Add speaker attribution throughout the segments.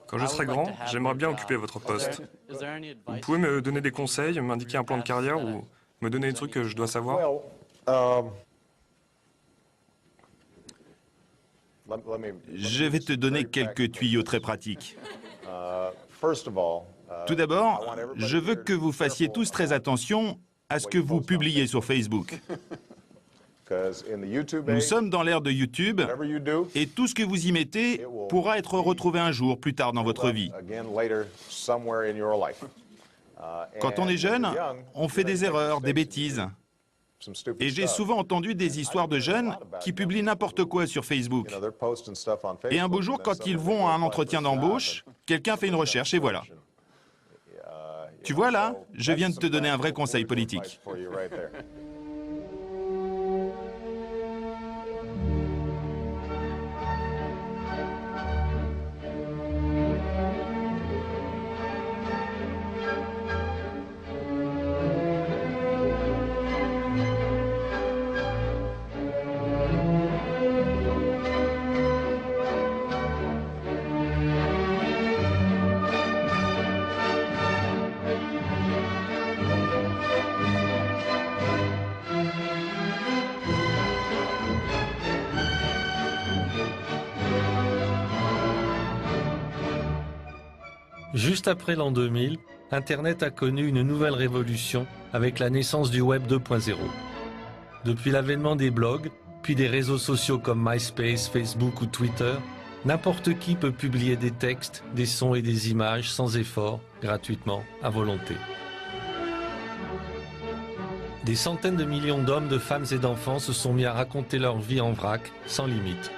Speaker 1: Quand je serai grand, j'aimerais bien occuper votre poste. Vous pouvez me donner des conseils, m'indiquer un plan de carrière ou me donner des trucs que je dois savoir?
Speaker 2: Je vais te donner quelques tuyaux très pratiques. Tout d'abord, je veux que vous fassiez tous très attention à ce que vous publiez sur Facebook. Nous sommes dans l'ère de YouTube et tout ce que vous y mettez pourra être retrouvé un jour plus tard dans votre vie. Quand on est jeune, on fait des erreurs, des bêtises. Et j'ai souvent entendu des histoires de jeunes qui publient n'importe quoi sur Facebook. Et un beau jour, quand ils vont à un entretien d'embauche, quelqu'un fait une recherche et voilà. Tu vois là, je viens de te donner un vrai conseil politique.
Speaker 3: Juste après l'an 2000, Internet a connu une nouvelle révolution avec la naissance du Web 2.0. Depuis l'avènement des blogs, puis des réseaux sociaux comme MySpace, Facebook ou Twitter, n'importe qui peut publier des textes, des sons et des images sans effort, gratuitement, à volonté. Des centaines de millions d'hommes, de femmes et d'enfants se sont mis à raconter leur vie en vrac, sans limite.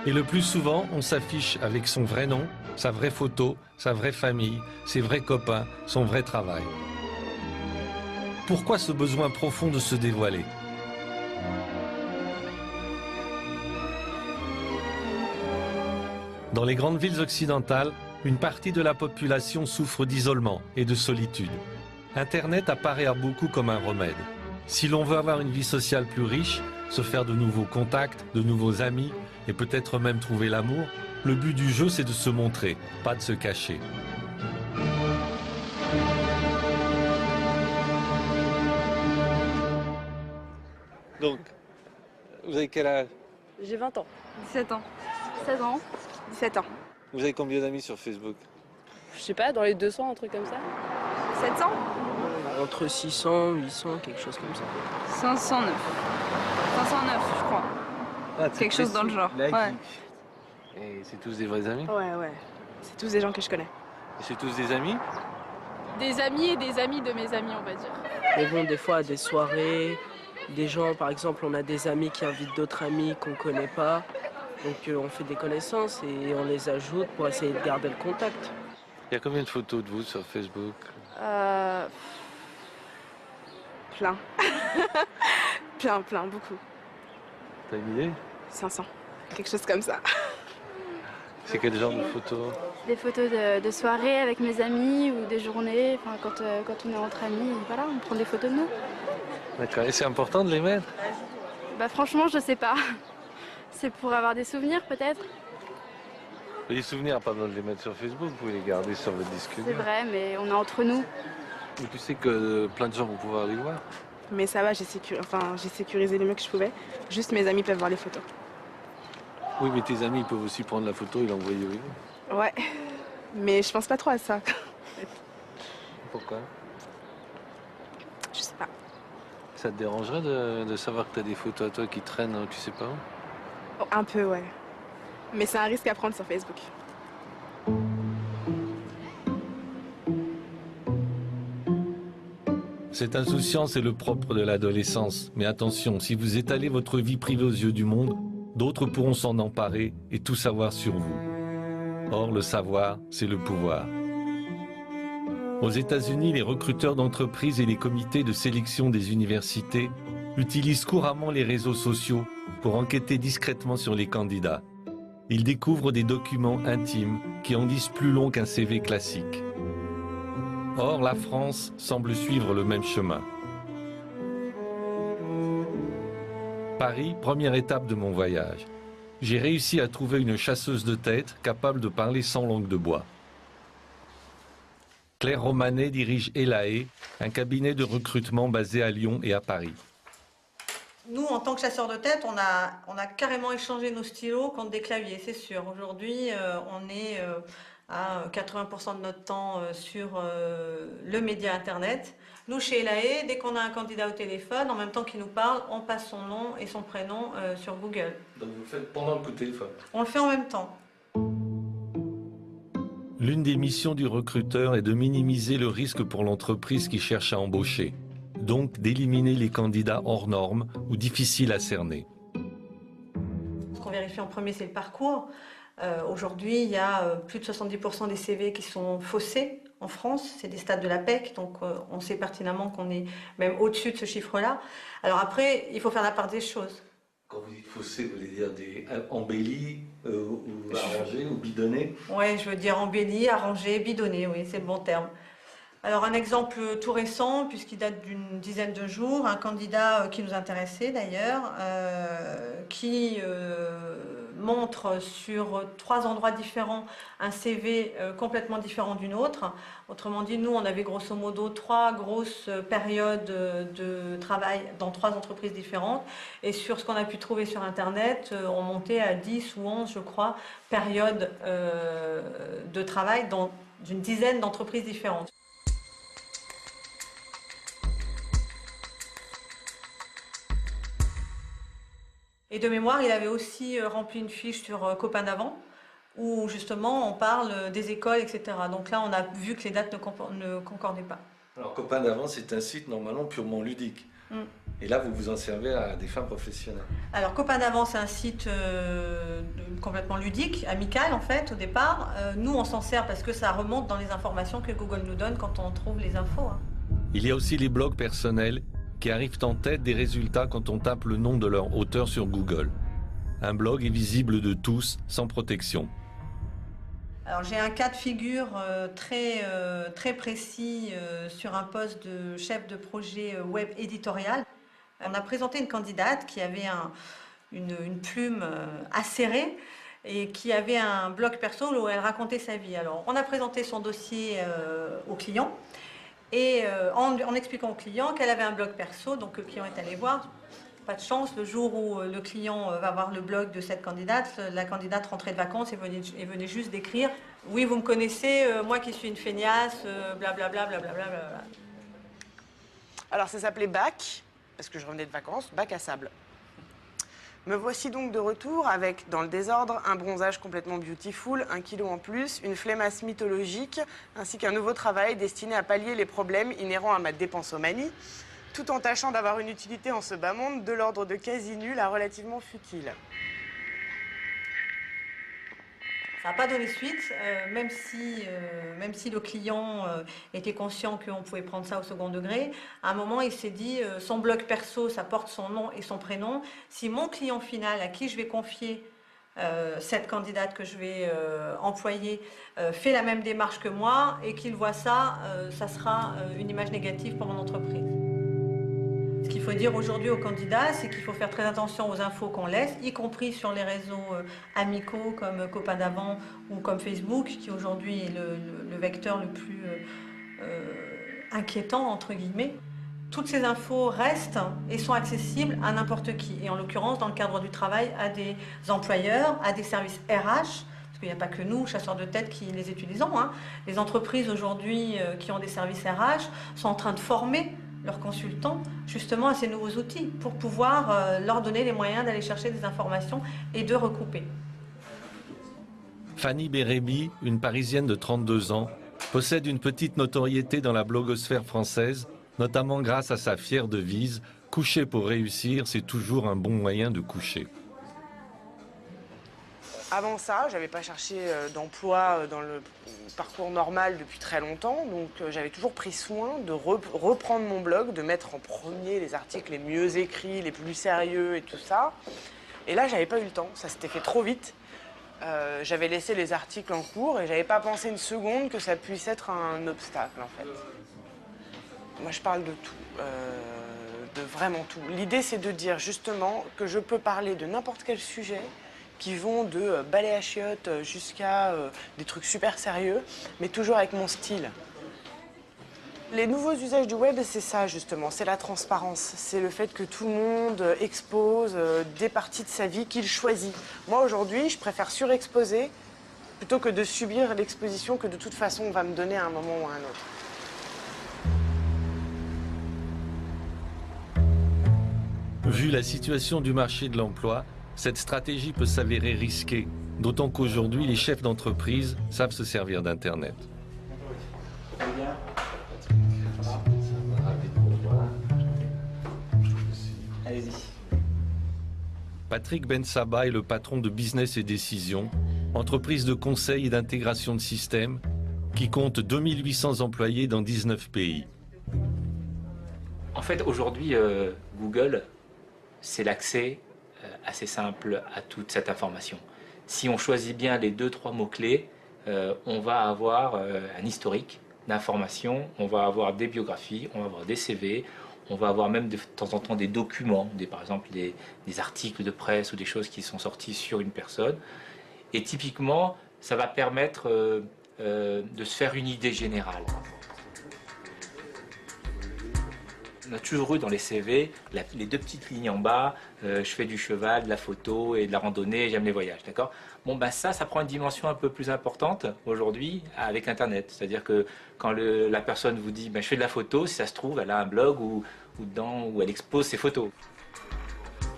Speaker 3: Et le plus souvent, on s'affiche avec son vrai nom, sa vraie photo, sa vraie famille, ses vrais copains, son vrai travail. Pourquoi ce besoin profond de se dévoiler? Dans les grandes villes occidentales, une partie de la population souffre d'isolement et de solitude. Internet apparaît à beaucoup comme un remède. Si l'on veut avoir une vie sociale plus riche, se faire de nouveaux contacts, de nouveaux amis, et peut-être même trouver l'amour, le but du jeu c'est de se montrer, pas de se cacher.
Speaker 4: Donc, vous avez quel âge?
Speaker 5: J'ai 20 ans.
Speaker 6: 17 ans.
Speaker 5: 16 ans.
Speaker 6: 17 ans.
Speaker 4: Vous avez combien d'amis sur Facebook?
Speaker 5: Je sais pas, dans les 200, un truc comme ça.
Speaker 6: 700.
Speaker 7: Entre 600, 800, quelque chose comme ça.
Speaker 6: 509. 509, je crois.
Speaker 4: Ah,
Speaker 6: Quelque chose dans le genre. Ouais.
Speaker 4: Et c'est tous des vrais amis?
Speaker 6: Ouais. C'est tous des gens que je connais.
Speaker 4: Et c'est tous des amis?
Speaker 5: Des amis et des amis de mes amis, on va dire.
Speaker 7: Mais bon, des fois, à des soirées, des gens, par exemple, on a des amis qui invitent d'autres amis qu'on connaît pas. Donc on fait des connaissances et on les ajoute pour essayer de garder le contact.
Speaker 4: Il y a combien de photos de vous sur Facebook?
Speaker 6: Plein. plein, beaucoup.
Speaker 4: T'as une idée?
Speaker 6: 500. Quelque chose comme ça.
Speaker 4: C'est quel genre de photos?
Speaker 8: Des photos de soirée avec mes amis ou des journées, enfin, quand on est entre amis, voilà, on prend des photos de nous.
Speaker 4: D'accord, et c'est important de les mettre?
Speaker 8: Bah franchement, je sais pas. C'est pour avoir des souvenirs peut-être.
Speaker 4: Les souvenirs, pas besoin de les mettre sur Facebook, vous pouvez les garder sur votre disque dur.
Speaker 8: C'est vrai, mais on est entre nous.
Speaker 4: Et tu sais que plein de gens vont pouvoir les voir.
Speaker 6: Mais ça va, j'ai sécurisé le mieux que je pouvais. Juste mes amis peuvent voir les photos.
Speaker 4: Oui, mais tes amis ils peuvent aussi prendre la photo et l'envoyer au livre.
Speaker 6: Ouais, mais je pense pas trop à ça.
Speaker 4: Pourquoi?
Speaker 6: Je sais pas.
Speaker 4: Ça te dérangerait de savoir que tu as des photos à toi qui traînent, tu sais pas où?
Speaker 6: Oh, un peu, ouais. Mais c'est un risque à prendre sur Facebook.
Speaker 3: Cette insouciance est le propre de l'adolescence. Mais attention, si vous étalez votre vie privée aux yeux du monde, d'autres pourront s'en emparer et tout savoir sur vous. Or, le savoir, c'est le pouvoir. Aux États-Unis, les recruteurs d'entreprises et les comités de sélection des universités utilisent couramment les réseaux sociaux pour enquêter discrètement sur les candidats. Ils découvrent des documents intimes qui en disent plus long qu'un CV classique. Or, la France semble suivre le même chemin. Paris, première étape de mon voyage. J'ai réussi à trouver une chasseuse de tête capable de parler sans langue de bois. Claire Romanet dirige Elae, un cabinet de recrutement basé à Lyon et à Paris.
Speaker 9: Nous, en tant que chasseurs de tête, on a carrément échangé nos stylos contre des claviers, c'est sûr. Aujourd'hui, on est à 80% de notre temps sur le média Internet. Nous, chez Elae, dès qu'on a un candidat au téléphone, en même temps qu'il nous parle, on passe son nom et son prénom sur Google.
Speaker 3: Donc vous le faites pendant le coup de téléphone?
Speaker 9: On le fait en même temps.
Speaker 3: L'une des missions du recruteur est de minimiser le risque pour l'entreprise qui cherche à embaucher, donc d'éliminer les candidats hors normes ou difficiles à cerner.
Speaker 9: Ce qu'on vérifie en premier, c'est le parcours. Aujourd'hui, il y a plus de 70% des CV qui sont faussés en France. C'est des stats de la PEC, donc on sait pertinemment qu'on est même au-dessus de ce chiffre-là. Alors après, il faut faire la part des choses.
Speaker 3: Quand vous dites faussé, vous voulez dire des embellis, ou arrangés, ou bidonnés?
Speaker 9: Oui, je veux dire embellis, arrangés, bidonnés, oui, c'est le bon terme. Alors un exemple tout récent, puisqu'il date d'une dizaine de jours, un candidat qui nous intéressait d'ailleurs, qui montre sur 3 endroits différents un CV complètement différent d'une autre. Autrement dit, nous on avait grosso modo 3 grosses périodes de travail dans 3 entreprises différentes, et sur ce qu'on a pu trouver sur internet, on montait à 10 ou 11, je crois, périodes de travail dans une dizaine d'entreprises différentes. Et de mémoire, il avait aussi rempli une fiche sur Copain d'avant, où justement on parle des écoles, etc. Donc là, on a vu que les dates ne concordaient pas.
Speaker 3: Alors Copain d'avant, c'est un site normalement purement ludique. Et là, vous vous en servez à des fins professionnelles.
Speaker 9: Alors Copain d'avant, c'est un site complètement ludique, amical en fait, au départ. Nous, on s'en sert parce que ça remonte dans les informations que Google nous donne quand on trouve les infos.
Speaker 3: Il y a aussi les blogs personnels qui arrivent en tête des résultats quand on tape le nom de leur auteur sur Google. Un blog est visible de tous, sans protection.
Speaker 9: Alors j'ai un cas de figure très précis sur un poste de chef de projet web éditorial. On a présenté une candidate qui avait une plume acérée et qui avait un blog perso où elle racontait sa vie. Alors on a présenté son dossier au client. Et en expliquant au client qu'elle avait un blog perso, donc le client est allé voir. Pas de chance, le jour où le client va voir le blog de cette candidate, la candidate rentrait de vacances et venait juste d'écrire « Oui, vous me connaissez, moi qui suis une feignasse, blablabla, blablabla. »
Speaker 6: Alors ça s'appelait Bac, parce que je revenais de vacances, bac à sable. Me voici donc de retour avec, dans le désordre, un bronzage complètement beautiful, 1 kilo en plus, une flemmasse mythologique, ainsi qu'un nouveau travail destiné à pallier les problèmes inhérents à ma dépensomanie, tout en tâchant d'avoir une utilité en ce bas monde de l'ordre de quasi nul à relativement futile.
Speaker 9: Ça n'a pas donné suite, même si le client était conscient qu'on pouvait prendre ça au second degré. À un moment, il s'est dit, son blog perso, ça porte son nom et son prénom. Si mon client final, à qui je vais confier cette candidate que je vais employer, fait la même démarche que moi et qu'il voit ça, ça sera une image négative pour mon entreprise. Ce qu'il faut dire aujourd'hui aux candidats, c'est qu'il faut faire très attention aux infos qu'on laisse, y compris sur les réseaux amicaux comme Copain d'avant ou comme Facebook, qui aujourd'hui est le vecteur le plus inquiétant, entre guillemets. Toutes ces infos restent et sont accessibles à n'importe qui. Et en l'occurrence, dans le cadre du travail, à des employeurs, à des services RH, parce qu'il n'y a pas que nous, chasseurs de tête, qui les utilisons. Les entreprises aujourd'hui qui ont des services RH sont en train de former leurs consultants justement à ces nouveaux outils pour pouvoir leur donner les moyens d'aller chercher des informations et de recouper.
Speaker 3: Fanny Bérébi, une Parisienne de 32 ans, possède une petite notoriété dans la blogosphère française, notamment grâce à sa fière devise « Coucher pour réussir, c'est toujours un bon moyen de coucher ».
Speaker 6: Avant ça, je n'avais pas cherché d'emploi dans le parcours normal depuis très longtemps, donc j'avais toujours pris soin de reprendre mon blog, de mettre en premier les articles les mieux écrits, les plus sérieux et tout ça. Et là, j'avais pas eu le temps, ça s'était fait trop vite. J'avais laissé les articles en cours et j'avais pas pensé une seconde que ça puisse être un obstacle, en fait. Moi, je parle de tout, de vraiment tout. L'idée, c'est de dire justement que je peux parler de n'importe quel sujet qui vont de balai à chiottes jusqu'à des trucs super sérieux, mais toujours avec mon style. Les nouveaux usages du web, c'est ça justement, c'est la transparence. C'est le fait que tout le monde expose des parties de sa vie qu'il choisit. Moi aujourd'hui, je préfère surexposer plutôt que de subir l'exposition que de toute façon on va me donner à un moment ou à un autre.
Speaker 3: Vu la situation du marché de l'emploi, cette stratégie peut s'avérer risquée, d'autant qu'aujourd'hui, les chefs d'entreprise savent se servir d'Internet. Patrick Bensaba est le patron de Business et Décision, entreprise de conseil et d'intégration de systèmes qui compte 2800 employés dans 19 pays.
Speaker 10: En fait, aujourd'hui, Google, c'est l'accès assez simple à toute cette information. Si on choisit bien les 2-3 mots-clés, on va avoir un historique d'informations, on va avoir des biographies, on va avoir des CV, on va avoir même de temps en temps des documents, par exemple des articles de presse ou des choses qui sont sorties sur une personne. Et typiquement, ça va permettre de se faire une idée générale. On a toujours eu dans les CV les 2 petites lignes en bas, je fais du cheval, de la photo et de la randonnée, j'aime les voyages, d'accord? Bon, ben ça prend une dimension un peu plus importante aujourd'hui avec Internet. C'est-à-dire que quand la personne vous dit ben, je fais de la photo, si ça se trouve, elle a un blog où elle expose ses photos.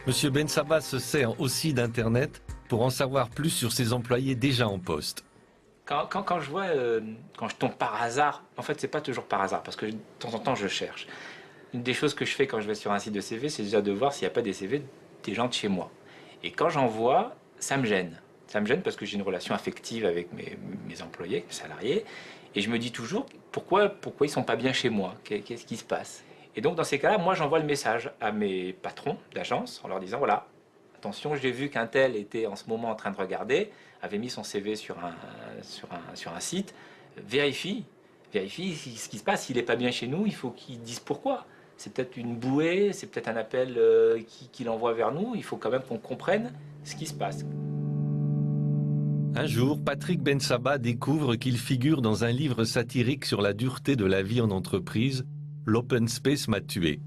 Speaker 3: Monsieur Bensaba se sert aussi d'Internet pour en savoir plus sur ses employés déjà en poste.
Speaker 10: Quand je vois, quand je tombe par hasard, en fait c'est pas toujours par hasard, parce que de temps en temps je cherche. Une des choses que je fais quand je vais sur un site de CV, c'est déjà de voir s'il n'y a pas des CV des gens de chez moi. Et quand j'en vois, ça me gêne. Ça me gêne parce que j'ai une relation affective avec mes employés, mes salariés. Et je me dis toujours, pourquoi ils ne sont pas bien chez moi? Qu'est-ce qui se passe? Et donc dans ces cas-là, moi j'envoie le message à mes patrons d'agence en leur disant, voilà, attention, j'ai vu qu'un tel était en ce moment en train de regarder, avait mis son CV sur un site, vérifie ce qui se passe. S'il n'est pas bien chez nous, il faut qu'il dise pourquoi. C'est peut-être une bouée, c'est peut-être un appel qu'il envoie vers nous. Il faut quand même qu'on comprenne ce qui se passe.
Speaker 3: Un jour, Patrick Bensaba découvre qu'il figure dans un livre satirique sur la dureté de la vie en entreprise, L'Open Space m'a tué.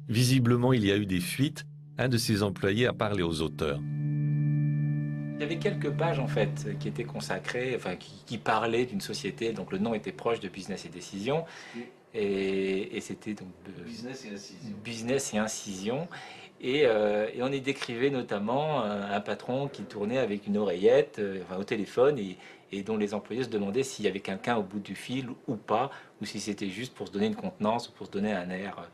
Speaker 3: Visiblement, il y a eu des fuites. Un de ses employés a parlé aux auteurs.
Speaker 10: Il y avait quelques pages en fait qui étaient consacrées, enfin qui parlaient d'une société, donc le nom était proche de Business et Décision, et c'était donc Business et Incision. Et on y décrivait notamment un patron qui tournait avec une oreillette au téléphone et dont les employés se demandaient s'il y avait quelqu'un au bout du fil ou pas, ou si c'était juste pour se donner une contenance ou pour se donner un air.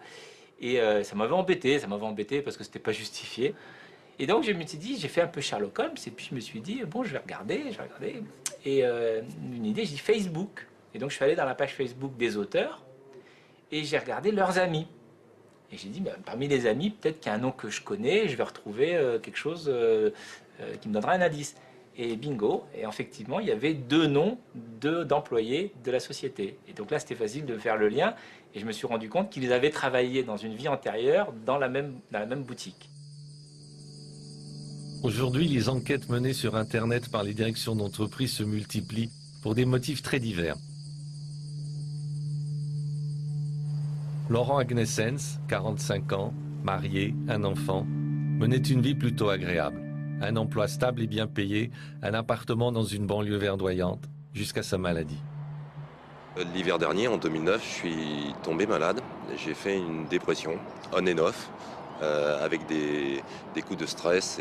Speaker 10: Et ça m'avait embêté parce que c'était pas justifié. Et donc je me suis dit, j'ai fait un peu Sherlock Holmes et puis je me suis dit, bon, je vais regarder. Et une idée, j'ai dit Facebook. Et donc je suis allé dans la page Facebook des auteurs et j'ai regardé leurs amis. Et j'ai dit, parmi les amis, peut-être qu'il y a un nom que je connais, je vais retrouver quelque chose qui me donnera un indice. Et bingo, et effectivement, il y avait 2 noms d'employés de la société. Et donc là, c'était facile de faire le lien. Et je me suis rendu compte qu'ils avaient travaillé dans une vie antérieure dans la même boutique.
Speaker 3: Aujourd'hui, les enquêtes menées sur Internet par les directions d'entreprise se multiplient pour des motifs très divers. Laurent Agnessens, 45 ans, marié, un enfant, menait une vie plutôt agréable. Un emploi stable et bien payé, un appartement dans une banlieue verdoyante, jusqu'à sa maladie.
Speaker 11: L'hiver dernier, en 2009, je suis tombé malade. J'ai fait une dépression, on and off, avec des coups de stress,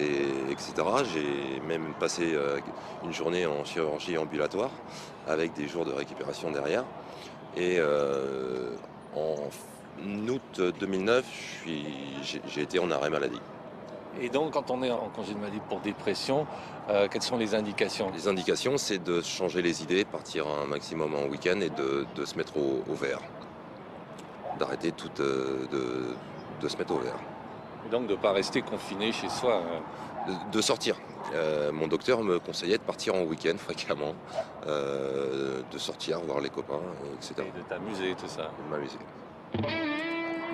Speaker 11: etc. J'ai même passé une journée en chirurgie ambulatoire, avec des jours de récupération derrière. Et en août 2009, j'ai été en arrêt maladie.
Speaker 4: Et donc, quand on est en congé de maladie pour dépression, quelles sont les indications?
Speaker 11: Les indications, c'est de changer les idées, partir un maximum en week-end et de se mettre au vert. D'arrêter de se mettre au vert.
Speaker 4: Et donc, de ne pas rester confiné chez soi.
Speaker 11: De sortir. Mon docteur me conseillait de partir en week-end fréquemment, de sortir, voir les copains, etc.
Speaker 4: Et de t'amuser, tout ça.
Speaker 11: De m'amuser.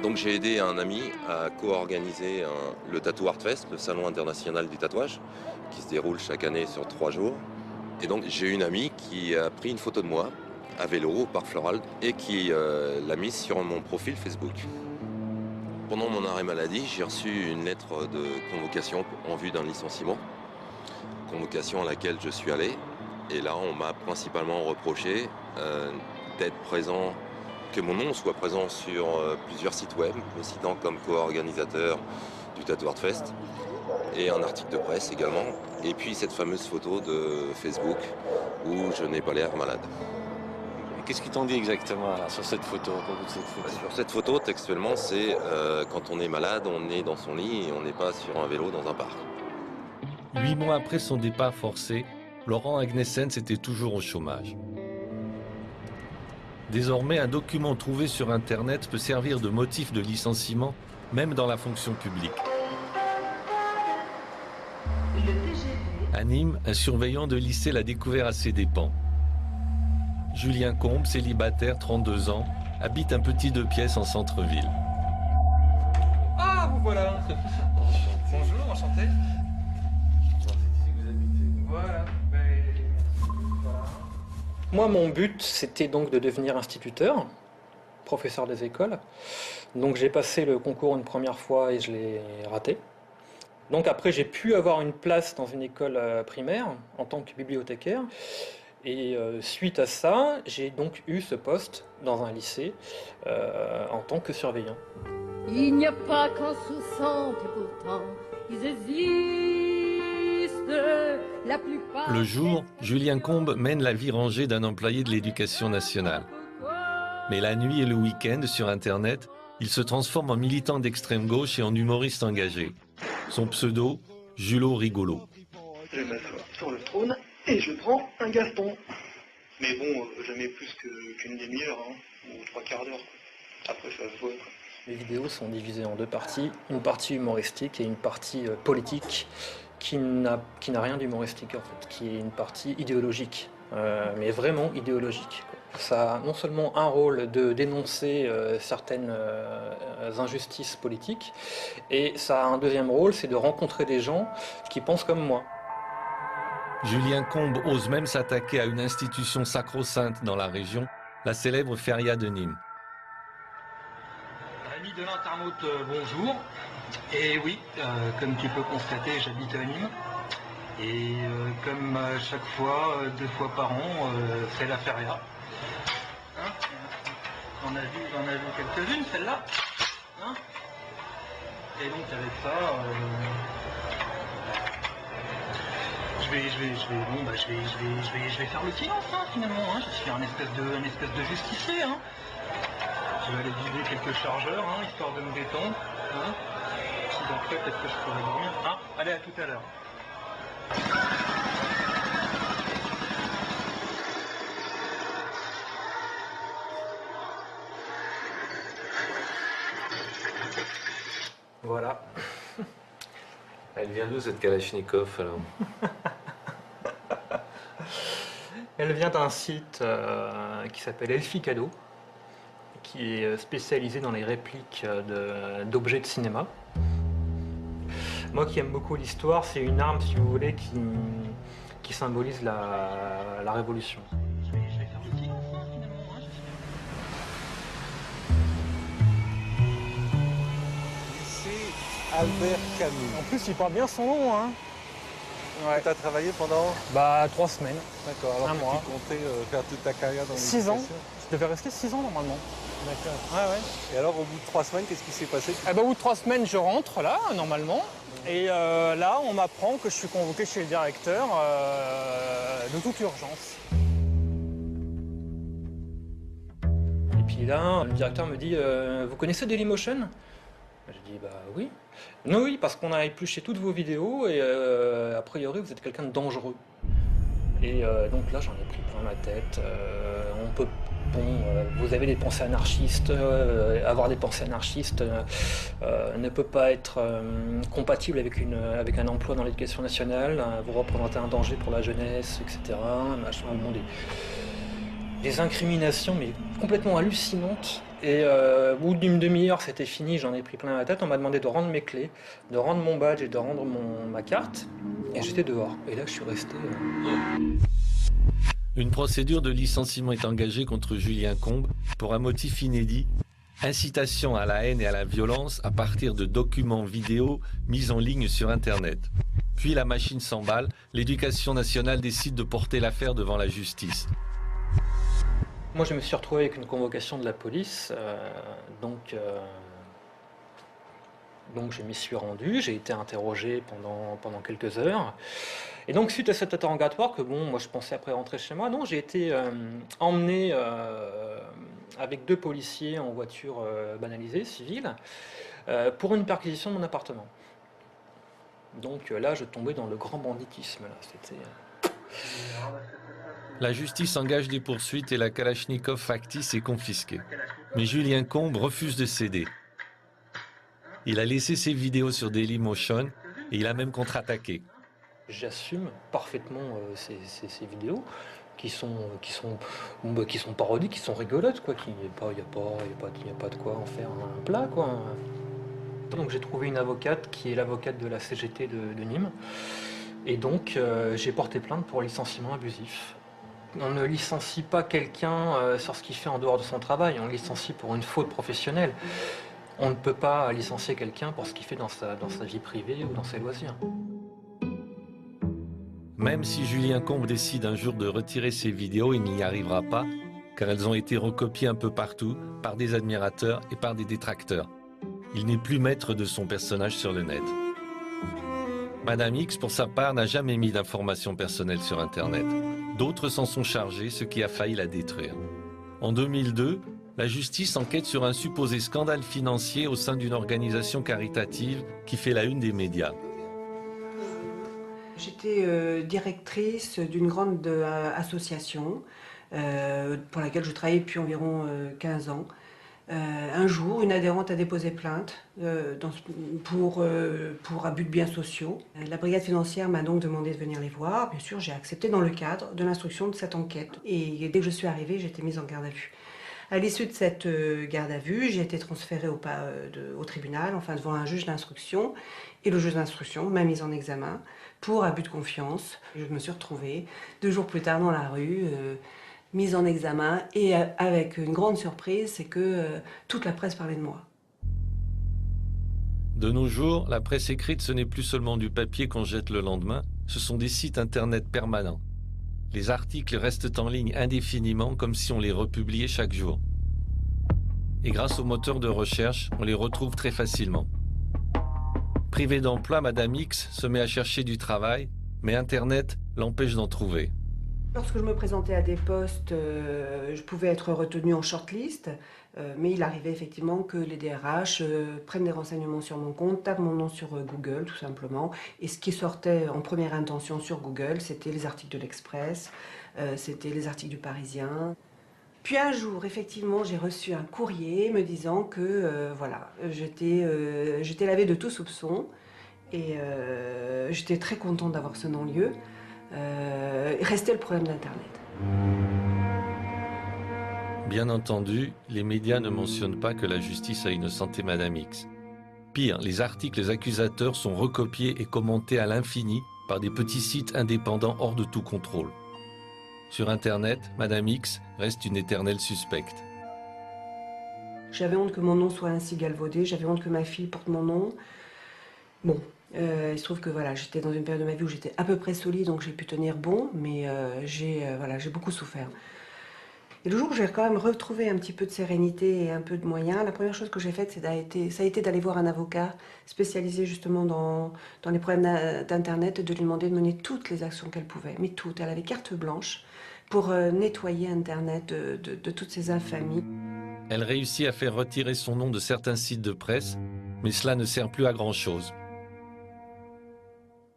Speaker 11: Donc j'ai aidé un ami à co-organiser le Tattoo Art Fest, le salon international du tatouage, qui se déroule chaque année sur 3 jours. Et donc j'ai une amie qui a pris une photo de moi à vélo au Parc Floral et qui l'a mise sur mon profil Facebook. Pendant mon arrêt maladie, j'ai reçu une lettre de convocation en vue d'un licenciement. Convocation à laquelle je suis allé. Et là, on m'a principalement reproché d'être présent, que mon nom soit présent sur plusieurs sites web, me citant comme co-organisateur du Tattoo Art Fest, et un article de presse également, et puis cette fameuse photo de Facebook où je n'ai pas l'air malade.
Speaker 4: Qu'est-ce qu'ils t'ont dit exactement là, sur cette photo,
Speaker 11: Sur cette photo, textuellement, c'est quand on est malade, on est dans son lit et on n'est pas sur un vélo dans un parc.
Speaker 3: 8 mois après son départ forcé, Laurent Agnessens était toujours au chômage. Désormais, un document trouvé sur Internet peut servir de motif de licenciement, même dans la fonction publique. À Nîmes, un surveillant de lycée l'a découvert à ses dépens. Julien Combe, célibataire, 32 ans, habite un petit 2 pièces en centre-ville.
Speaker 12: Ah, vous voilà. Bonjour, enchanté. Voilà. Moi, mon but, c'était donc de devenir instituteur, professeur des écoles. Donc j'ai passé le concours une première fois et je l'ai raté. Donc après, j'ai pu avoir une place dans une école primaire en tant que bibliothécaire. Et suite à ça, j'ai donc eu ce poste dans un lycée en tant que surveillant.
Speaker 13: Il n'y a pas qu'en se sente pourtant, ils existent la plupart.
Speaker 3: Le jour, Julien Combe mène la vie rangée d'un employé de l'éducation nationale. Mais la nuit et le week-end, sur Internet, il se transforme en militant d'extrême gauche et en humoriste engagé. Son pseudo, Julot Rigolo.
Speaker 14: Je m'assois sur le trône et je prends un Gaston. Mais bon, jamais plus qu'une demi-heure, hein, ou 3/4 d'heure. Après, ça se voit.
Speaker 12: Les vidéos sont divisées en 2 parties, une partie humoristique et une partie politique qui n'a rien d'humoristique en fait, qui est une partie idéologique, mais vraiment idéologique. Ça a non seulement un rôle de dénoncer certaines injustices politiques, et ça a un deuxième rôle, c'est de rencontrer des gens qui pensent comme moi.
Speaker 3: Julien Combe ose même s'attaquer à une institution sacro-sainte dans la région, la célèbre Feria de Nîmes.
Speaker 14: Ami de l'internaute, bonjour. Et oui, comme tu peux constater, j'habite à Nîmes. Et comme chaque fois, 2 fois par an, c'est la feria. Hein, on a vu quelques-unes, celle-là. Hein, et donc avec ça, je vais faire le silence, hein, finalement. Hein. Je suis un espèce de justicier. Hein. Je vais aller vider quelques chargeurs, hein, histoire de me détendre. Hein. Si d'après, peut-être que je pourrais dormir. Ah, allez, à tout à l'heure. Voilà.
Speaker 4: Elle vient d'où cette Kalachnikov alors?
Speaker 12: Elle vient d'un site qui s'appelle Elficado, qui est spécialisé dans les répliques d'objets de cinéma. Moi qui aime beaucoup l'histoire, c'est une arme, si vous voulez, qui symbolise la Révolution.
Speaker 4: Albert Camus.
Speaker 12: En plus, il porte bien son nom, hein. Ouais.
Speaker 4: Tu as travaillé pendant
Speaker 12: 3 semaines.
Speaker 4: D'accord, alors
Speaker 12: un
Speaker 4: que
Speaker 12: mois.
Speaker 4: tu comptais faire toute ta carrière dans
Speaker 12: 6 ans.
Speaker 4: l'éducation.
Speaker 12: Je devais rester 6 ans normalement.
Speaker 4: D'accord.
Speaker 12: Ouais.
Speaker 4: Et alors, au bout de 3 semaines, qu'est-ce qui s'est passé?
Speaker 12: Au bout de 3 semaines, je rentre là, normalement. Et là, on m'apprend que je suis convoqué chez le directeur de toute urgence. Et puis là, le directeur me dit vous connaissez Dailymotion? Je dis bah oui. Non, oui, parce qu'on a épluché toutes vos vidéos et a priori vous êtes quelqu'un de dangereux. Et donc là j'en ai pris plein la tête. Vous avez des pensées anarchistes, avoir des pensées anarchistes ne peut pas être compatible avec un emploi dans l'éducation nationale, vous représentez un danger pour la jeunesse, etc. Machin, bon, Des incriminations, mais complètement hallucinantes. Et au bout d'une demi-heure, c'était fini, j'en ai pris plein la tête. On m'a demandé de rendre mes clés, de rendre mon badge et de rendre ma carte. Et j'étais dehors. Et là, je suis resté...
Speaker 3: Une procédure de licenciement est engagée contre Julien Combes pour un motif inédit, incitation à la haine et à la violence à partir de documents vidéo mis en ligne sur Internet. Puis la machine s'emballe, l'Éducation nationale décide de porter l'affaire devant la justice.
Speaker 12: Moi, je me suis retrouvé avec une convocation de la police, donc je m'y suis rendu, j'ai été interrogé pendant quelques heures. Et donc, suite à cet interrogatoire, moi je pensais après rentrer chez moi, non, j'ai été emmené avec 2 policiers en voiture banalisée, civile, pour une perquisition de mon appartement. Donc là, je tombais dans le grand banditisme.
Speaker 3: La justice engage des poursuites et la Kalachnikov factice est confisquée. Mais Julien Combes refuse de céder. Il a laissé ses vidéos sur Dailymotion et il a même contre-attaqué.
Speaker 12: J'assume parfaitement ces vidéos qui sont parodiques, qui sont rigolotes, quoi. Il n'y a pas de quoi en faire un plat, quoi. Donc j'ai trouvé une avocate qui est l'avocate de la CGT de Nîmes. Et donc j'ai porté plainte pour licenciement abusif. On ne licencie pas quelqu'un sur ce qu'il fait en dehors de son travail, on le licencie pour une faute professionnelle. On ne peut pas licencier quelqu'un pour ce qu'il fait dans sa vie privée ou dans ses loisirs.
Speaker 3: Même si Julien Combes décide un jour de retirer ses vidéos, il n'y arrivera pas, car elles ont été recopiées un peu partout, par des admirateurs et par des détracteurs. Il n'est plus maître de son personnage sur le net. Madame X, pour sa part, n'a jamais mis d'informations personnelles sur Internet. D'autres s'en sont chargés, ce qui a failli la détruire. En 2002, la justice enquête sur un supposé scandale financier au sein d'une organisation caritative qui fait la une des médias.
Speaker 15: J'étais directrice d'une grande association pour laquelle je travaillais depuis environ 15 ans. Un jour, une adhérente a déposé plainte pour abus de biens sociaux. La brigade financière m'a donc demandé de venir les voir. Bien sûr, j'ai accepté dans le cadre de l'instruction de cette enquête. Et dès que je suis arrivée, j'ai été mise en garde à vue. À l'issue de cette garde à vue, j'ai été transférée au tribunal, enfin devant un juge d'instruction. Et le juge d'instruction m'a mise en examen pour abus de confiance. Je me suis retrouvée 2 jours plus tard dans la rue, mise en examen, et avec une grande surprise, c'est que toute la presse parlait de moi.
Speaker 3: De nos jours, la presse écrite, ce n'est plus seulement du papier qu'on jette le lendemain, ce sont des sites internet permanents. Les articles restent en ligne indéfiniment, comme si on les republiait chaque jour. Et grâce au moteur de recherche, on les retrouve très facilement. Privée d'emploi, Madame X se met à chercher du travail, mais Internet l'empêche d'en trouver.
Speaker 15: Lorsque je me présentais à des postes, je pouvais être retenue en shortlist, mais il arrivait effectivement que les DRH prennent des renseignements sur mon compte, tapent mon nom sur Google tout simplement, et ce qui sortait en première intention sur Google, c'était les articles de l'Express, c'était les articles du Parisien. Puis un jour, effectivement, j'ai reçu un courrier me disant que voilà, j'étais lavée de tout soupçon, et j'étais très contente d'avoir ce non-lieu. Restait le problème d'Internet.
Speaker 3: Bien entendu, les médias ne mentionnent pas que la justice a innocenté Madame X. Pire, les articles accusateurs sont recopiés et commentés à l'infini par des petits sites indépendants hors de tout contrôle. Sur Internet, Madame X reste une éternelle suspecte.
Speaker 15: J'avais honte que mon nom soit ainsi galvaudé, j'avais honte que ma fille porte mon nom. Bon. Il se trouve que voilà, j'étais dans une période de ma vie où j'étais à peu près solide, donc j'ai pu tenir bon, mais j'ai beaucoup souffert. Et le jour où j'ai quand même retrouvé un petit peu de sérénité et un peu de moyens, la première chose que j'ai faite, ça a été d'aller voir un avocat spécialisé justement dans les problèmes d'Internet et de lui demander de mener toutes les actions qu'elle pouvait, mais toutes. Elle avait carte blanche pour nettoyer Internet de toutes ces infamies.
Speaker 3: Elle réussit à faire retirer son nom de certains sites de presse, mais cela ne sert plus à grand-chose.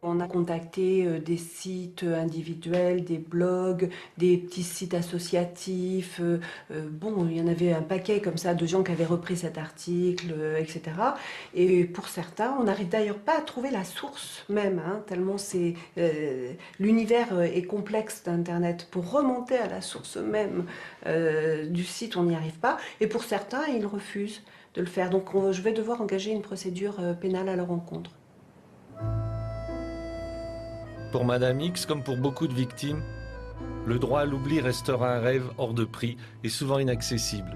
Speaker 15: On a contacté des sites individuels, des blogs, des petits sites associatifs. Bon, il y en avait un paquet comme ça de gens qui avaient repris cet article, etc. Et pour certains, on n'arrive d'ailleurs pas à trouver la source même, hein, tellement l'univers est complexe d'Internet. Pour remonter à la source même du site, on n'y arrive pas. Et pour certains, ils refusent de le faire. Donc je vais devoir engager une procédure pénale à leur encontre.
Speaker 3: Pour Madame X, comme pour beaucoup de victimes, le droit à l'oubli restera un rêve hors de prix et souvent inaccessible.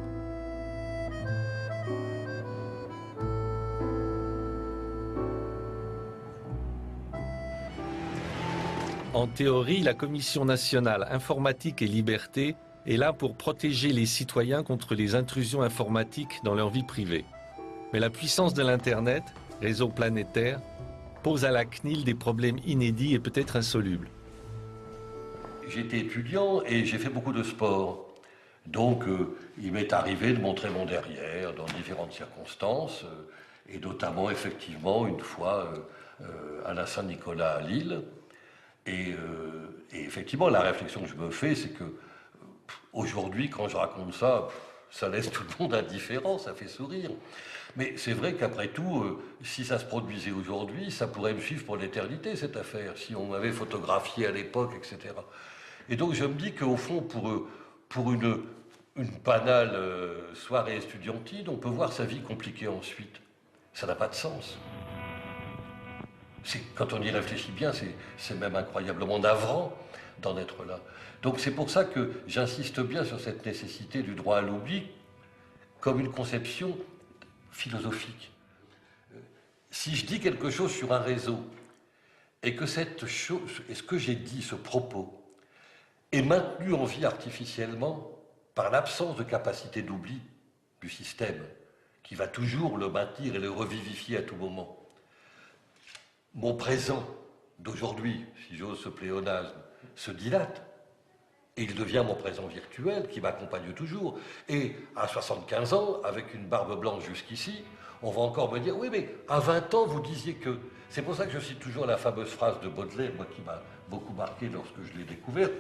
Speaker 3: En théorie, la Commission nationale informatique et liberté est là pour protéger les citoyens contre les intrusions informatiques dans leur vie privée. Mais la puissance de l'Internet, réseau planétaire, pose à la CNIL des problèmes inédits et peut-être insolubles.
Speaker 16: J'étais étudiant et j'ai fait beaucoup de sport. Donc il m'est arrivé de montrer mon derrière dans différentes circonstances, et notamment effectivement une fois à la Saint-Nicolas à Lille. Et effectivement la réflexion que je me fais, c'est que aujourd'hui quand je raconte ça, ça laisse tout le monde indifférent, ça fait sourire. Mais c'est vrai qu'après tout, si ça se produisait aujourd'hui, ça pourrait me suivre pour l'éternité, cette affaire, si on m'avait photographié à l'époque, etc. Et donc je me dis qu'au fond, pour une banale soirée estudiantine, on peut voir sa vie compliquée ensuite. Ça n'a pas de sens. Quand on y réfléchit bien, c'est même incroyablement navrant d'en être là. Donc c'est pour ça que j'insiste bien sur cette nécessité du droit à l'oubli comme une conception philosophique. Si je dis quelque chose sur un réseau et que cette chose, et ce que j'ai dit, ce propos, est maintenu en vie artificiellement par l'absence de capacité d'oubli du système, qui va toujours le maintenir et le revivifier à tout moment, mon présent d'aujourd'hui, si j'ose ce pléonasme, se dilate. Et il devient mon présent virtuel qui m'accompagne toujours. Et à 75 ans, avec une barbe blanche jusqu'ici, on va encore me dire « Oui, mais à 20 ans, vous disiez que… » C'est pour ça que je cite toujours la fameuse phrase de Baudelaire, moi qui m'a beaucoup marqué lorsque je l'ai découverte,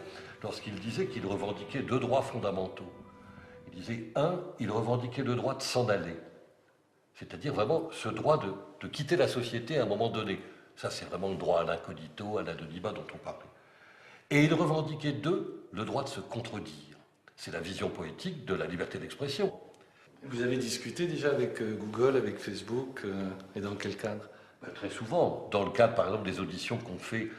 Speaker 16: lorsqu'il disait qu'il revendiquait 2 droits fondamentaux. Il disait, 1, il revendiquait le droit de s'en aller. C'est-à-dire vraiment ce droit de quitter la société à un moment donné. Ça, c'est vraiment le droit à l'incognito, à l'anonymat dont on parlait. Et il revendiquait 2, le droit de se contredire. C'est la vision poétique de la liberté d'expression.
Speaker 3: Vous avez discuté déjà avec Google, avec Facebook, et dans quel cadre?
Speaker 16: Très souvent, dans le cadre par exemple des auditions qu'on fait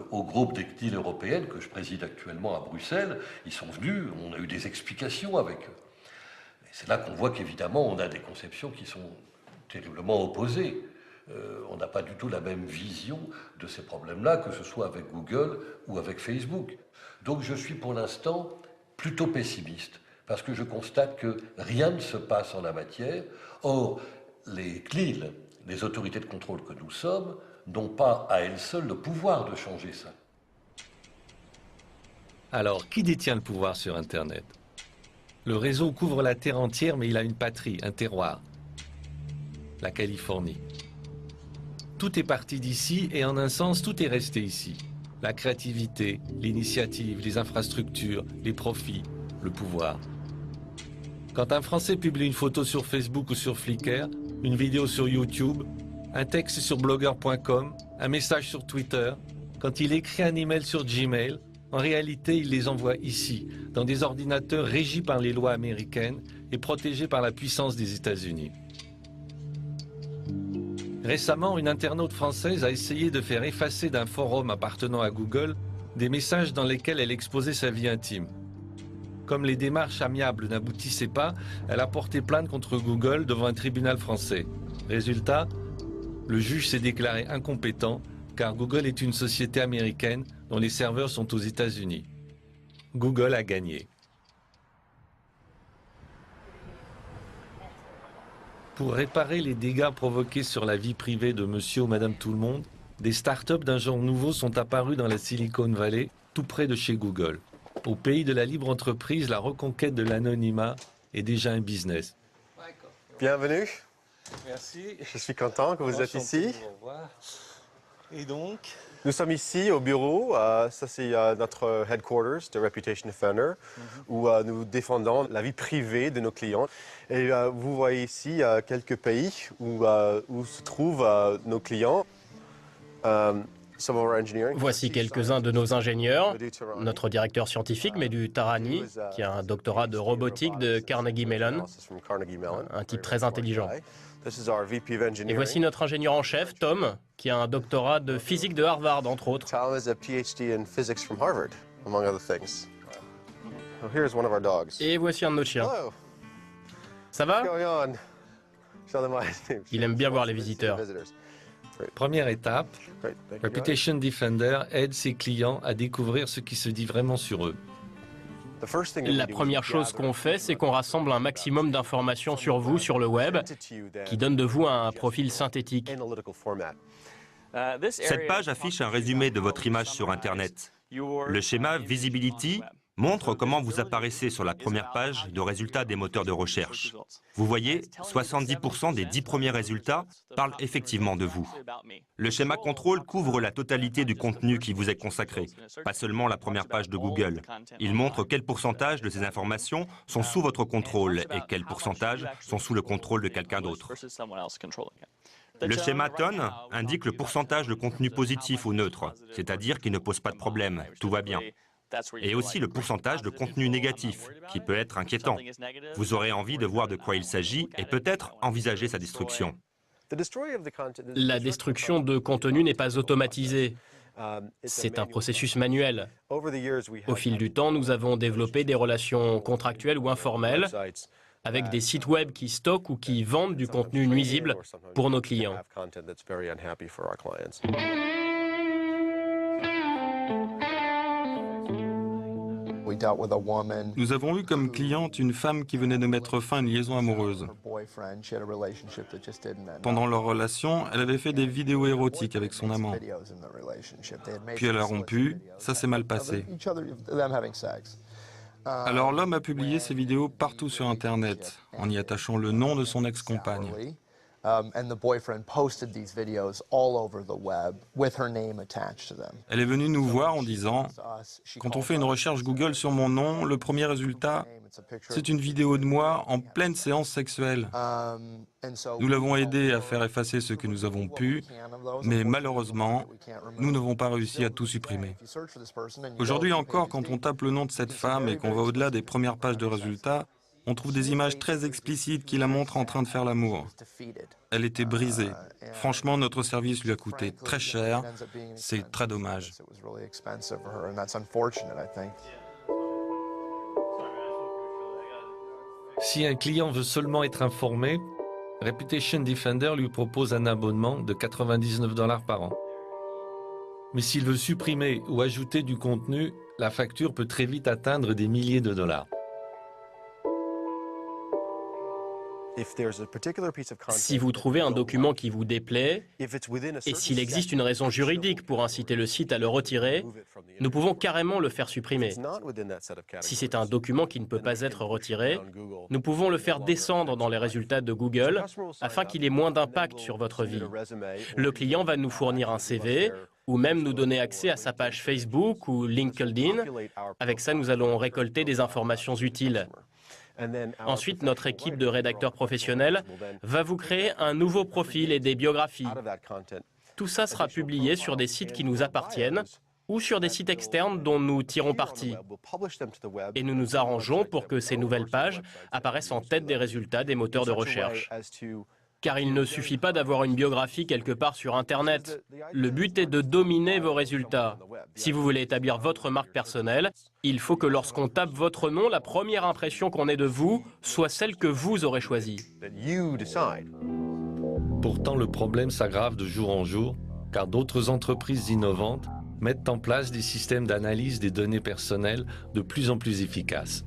Speaker 16: au groupe des CNIL européennes, que je préside actuellement à Bruxelles, ils sont venus, on a eu des explications avec eux. C'est là qu'on voit qu'évidemment on a des conceptions qui sont terriblement opposées. On n'a pas du tout la même vision de ces problèmes-là, que ce soit avec Google ou avec Facebook. Donc je suis pour l'instant plutôt pessimiste, parce que je constate que rien ne se passe en la matière. Or, les CNIL, les autorités de contrôle que nous sommes, n'ont pas à elles seules le pouvoir de changer ça.
Speaker 3: Alors, qui détient le pouvoir sur Internet? Le réseau couvre la Terre entière, mais il a une patrie, un terroir, la Californie. Tout est parti d'ici et en un sens, tout est resté ici. La créativité, l'initiative, les infrastructures, les profits, le pouvoir. Quand un Français publie une photo sur Facebook ou sur Flickr, une vidéo sur YouTube, un texte sur blogger.com, un message sur Twitter, quand il écrit un email sur Gmail, en réalité, il les envoie ici, dans des ordinateurs régis par les lois américaines et protégés par la puissance des États-Unis. Récemment, une internaute française a essayé de faire effacer d'un forum appartenant à Google des messages dans lesquels elle exposait sa vie intime. Comme les démarches amiables n'aboutissaient pas, elle a porté plainte contre Google devant un tribunal français. Résultat, le juge s'est déclaré incompétent car Google est une société américaine dont les serveurs sont aux États-Unis. Google a gagné. Pour réparer les dégâts provoqués sur la vie privée de monsieur ou madame tout-le-monde, des startups d'un genre nouveau sont apparues dans la Silicon Valley, tout près de chez Google. Au pays de la libre entreprise, la reconquête de l'anonymat est déjà un business.
Speaker 17: Bienvenue.
Speaker 10: Merci.
Speaker 17: Je suis content que vous êtes ici.
Speaker 10: Au revoir. Et donc,
Speaker 17: Nous sommes ici au bureau, ça c'est notre headquarters de Reputation Defender, où nous défendons la vie privée de nos clients. Et vous voyez ici quelques pays où se trouvent nos clients.
Speaker 18: Voici quelques-uns de nos ingénieurs. Notre directeur scientifique, Madhu Tarani, qui a un doctorat de robotique de Carnegie Mellon, un type très intelligent. Et voici notre ingénieur en chef, Tom, qui a un doctorat de physique de Harvard, entre autres. Et voici un de nos chiens. Ça va? Il aime bien voir les visiteurs.
Speaker 3: Première étape, Reputation Defender aide ses clients à découvrir ce qui se dit vraiment sur eux.
Speaker 18: La première chose qu'on fait, c'est qu'on rassemble un maximum d'informations sur vous sur le web, qui donne de vous un profil synthétique.
Speaker 19: Cette page affiche un résumé de votre image sur Internet. Le schéma Visibility montre comment vous apparaissez sur la première page de résultats des moteurs de recherche. Vous voyez, 70% des 10 premiers résultats parlent effectivement de vous. Le schéma contrôle couvre la totalité du contenu qui vous est consacré, pas seulement la première page de Google. Il montre quel pourcentage de ces informations sont sous votre contrôle et quel pourcentage sont sous le contrôle de quelqu'un d'autre. Le schéma TON indique le pourcentage de contenu positif ou neutre, c'est-à-dire qui ne pose pas de problème, tout va bien. Et aussi le pourcentage de contenu négatif, qui peut être inquiétant. Vous aurez envie de voir de quoi il s'agit et peut-être envisager sa destruction.
Speaker 18: La destruction de contenu n'est pas automatisée. C'est un processus manuel. Au fil du temps, nous avons développé des relations contractuelles ou informelles avec des sites web qui stockent ou qui vendent du contenu nuisible pour nos clients.
Speaker 2: Nous avons eu comme cliente une femme qui venait de mettre fin à une liaison amoureuse. Pendant leur relation, elle avait fait des vidéos érotiques avec son amant. Puis elle a rompu, ça s'est mal passé. Alors l'homme a publié ces vidéos partout sur Internet, en y attachant le nom de son ex-compagne. Elle est venue nous voir en disant « Quand on fait une recherche Google sur mon nom, le premier résultat, c'est une vidéo de moi en pleine séance sexuelle. » Nous l'avons aidé à faire effacer ce que nous avons pu, mais malheureusement, nous n'avons pas réussi à tout supprimer. Aujourd'hui encore, quand on tape le nom de cette femme et qu'on va au-delà des premières pages de résultats, on trouve des images très explicites qui la montrent en train de faire l'amour. Elle était brisée. Franchement, notre service lui a coûté très cher. C'est très dommage.
Speaker 3: Si un client veut seulement être informé, Reputation Defender lui propose un abonnement de 99 $ par an. Mais s'il veut supprimer ou ajouter du contenu, la facture peut très vite atteindre des milliers de dollars.
Speaker 18: Si vous trouvez un document qui vous déplaît, et s'il existe une raison juridique pour inciter le site à le retirer, nous pouvons carrément le faire supprimer. Si c'est un document qui ne peut pas être retiré, nous pouvons le faire descendre dans les résultats de Google afin qu'il ait moins d'impact sur votre vie. Le client va nous fournir un CV ou même nous donner accès à sa page Facebook ou LinkedIn. Avec ça, nous allons récolter des informations utiles. Ensuite, notre équipe de rédacteurs professionnels va vous créer un nouveau profil et des biographies. Tout ça sera publié sur des sites qui nous appartiennent ou sur des sites externes dont nous tirons parti. Et nous nous arrangeons pour que ces nouvelles pages apparaissent en tête des résultats des moteurs de recherche. Car il ne suffit pas d'avoir une biographie quelque part sur Internet. Le but est de dominer vos résultats. Si vous voulez établir votre marque personnelle, il faut que lorsqu'on tape votre nom, la première impression qu'on ait de vous soit celle que vous aurez choisie.
Speaker 3: Pourtant, le problème s'aggrave de jour en jour, car d'autres entreprises innovantes mettent en place des systèmes d'analyse des données personnelles de plus en plus efficaces.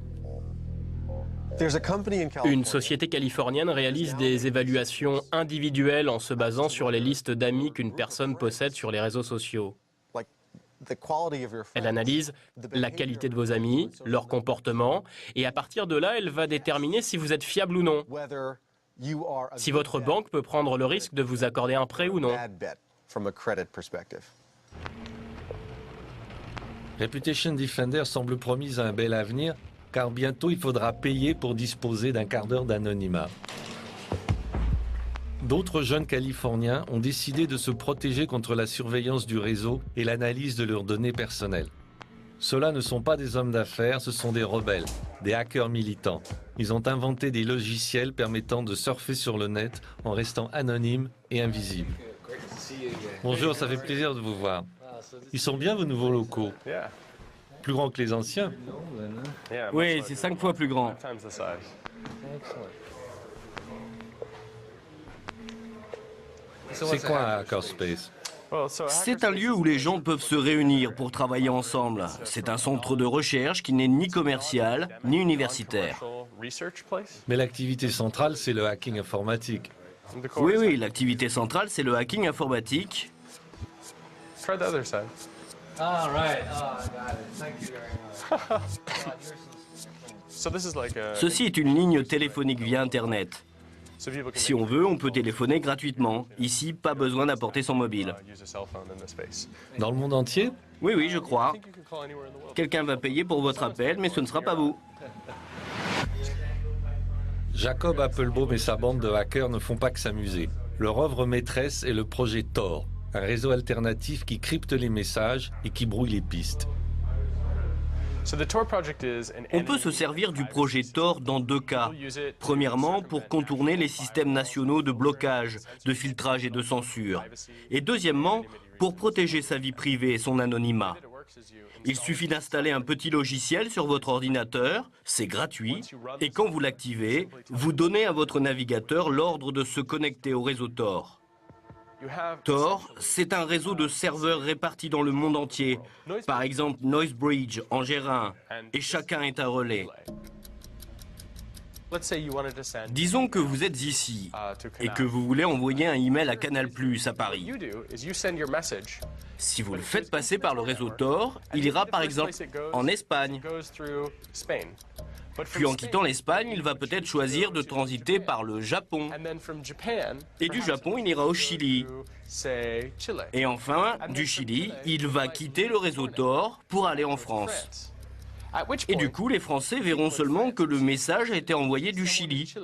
Speaker 18: Une société californienne réalise des évaluations individuelles en se basant sur les listes d'amis qu'une personne possède sur les réseaux sociaux. Elle analyse la qualité de vos amis, leur comportement, et à partir de là, elle va déterminer si vous êtes fiable ou non. Si votre banque peut prendre le risque de vous accorder un prêt ou non.
Speaker 3: Reputation Defender semble promise à un bel avenir, car bientôt il faudra payer pour disposer d'un quart d'heure d'anonymat. D'autres jeunes Californiens ont décidé de se protéger contre la surveillance du réseau et l'analyse de leurs données personnelles. Ceux-là ne sont pas des hommes d'affaires, ce sont des rebelles, des hackers militants. Ils ont inventé des logiciels permettant de surfer sur le net en restant anonymes et invisibles. Bonjour, ça fait plaisir de vous voir. Ils sont bien vos nouveaux locaux? Plus grands que les anciens?
Speaker 20: Oui, c'est 5 fois plus grand.
Speaker 3: C'est quoi un hackerspace?
Speaker 20: C'est un lieu où les gens peuvent se réunir pour travailler ensemble. C'est un centre de recherche qui n'est ni commercial, ni universitaire.
Speaker 3: Mais l'activité centrale, c'est le hacking informatique.
Speaker 20: Oui, oui, l'activité centrale, c'est le hacking informatique. Ceci est une ligne téléphonique via Internet. Si on veut, on peut téléphoner gratuitement. Ici, pas besoin d'apporter son mobile.
Speaker 3: Dans le monde entier?
Speaker 20: Oui, oui, je crois. Quelqu'un va payer pour votre appel, mais ce ne sera pas vous.
Speaker 3: Jacob Appelbaum et sa bande de hackers ne font pas que s'amuser. Leur œuvre maîtresse est le projet Tor, un réseau alternatif qui crypte les messages et qui brouille les pistes.
Speaker 20: On peut se servir du projet Tor dans 2 cas. Premièrement, pour contourner les systèmes nationaux de blocage, de filtrage et de censure. Et deuxièmement, pour protéger sa vie privée et son anonymat. Il suffit d'installer un petit logiciel sur votre ordinateur, c'est gratuit, et quand vous l'activez, vous donnez à votre navigateur l'ordre de se connecter au réseau Tor. Tor, c'est un réseau de serveurs répartis dans le monde entier. Par exemple, Noisebridge en gère un, et chacun est un relais. Disons que vous êtes ici et que vous voulez envoyer un email à Canal+ à Paris. Si vous le faites passer par le réseau Tor, il ira par exemple en Espagne. Puis en quittant l'Espagne, il va peut-être choisir de transiter par le Japon. Et du Japon, il ira au Chili. Et enfin, du Chili, il va quitter le réseau Tor pour aller en France. Et du coup, les Français verront seulement que le message a été envoyé du Chili.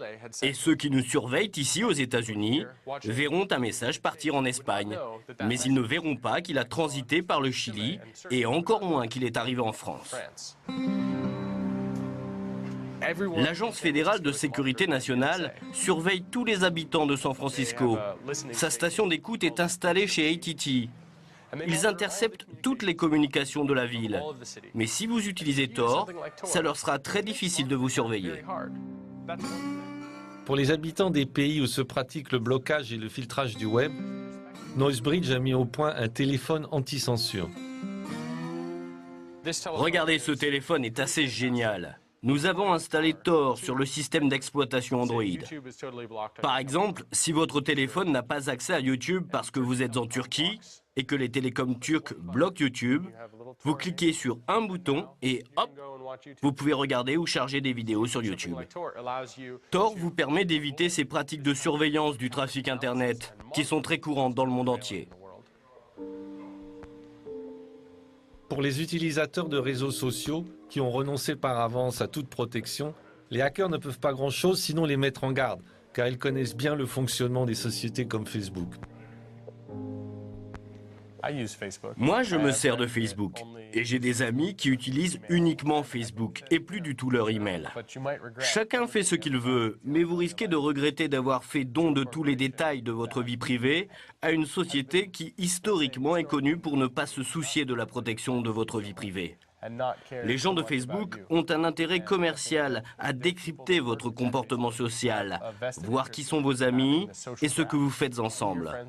Speaker 20: Et ceux qui nous surveillent ici aux États-Unis verront un message partir en Espagne. Mais ils ne verront pas qu'il a transité par le Chili et encore moins qu'il est arrivé en France. L'Agence fédérale de sécurité nationale surveille tous les habitants de San Francisco. Sa station d'écoute est installée chez AT&T. Ils interceptent toutes les communications de la ville. Mais si vous utilisez Tor, ça leur sera très difficile de vous surveiller.
Speaker 3: Pour les habitants des pays où se pratique le blocage et le filtrage du web, Noisebridge a mis au point un téléphone anti-censure.
Speaker 20: Regardez, ce téléphone est assez génial. Nous avons installé Tor sur le système d'exploitation Android. Par exemple, si votre téléphone n'a pas accès à YouTube parce que vous êtes en Turquie et que les télécoms turcs bloquent YouTube, vous cliquez sur un bouton et hop, vous pouvez regarder ou charger des vidéos sur YouTube. Tor vous permet d'éviter ces pratiques de surveillance du trafic Internet qui sont très courantes dans le monde entier.
Speaker 3: Pour les utilisateurs de réseaux sociaux qui ont renoncé par avance à toute protection, les hackers ne peuvent pas grand-chose sinon les mettre en garde, car ils connaissent bien le fonctionnement des sociétés comme Facebook.
Speaker 20: Moi, je me sers de Facebook et j'ai des amis qui utilisent uniquement Facebook et plus du tout leur email. Chacun fait ce qu'il veut, mais vous risquez de regretter d'avoir fait don de tous les détails de votre vie privée à une société qui, historiquement, est connue pour ne pas se soucier de la protection de votre vie privée. Les gens de Facebook ont un intérêt commercial à décrypter votre comportement social, voir qui sont vos amis et ce que vous faites ensemble.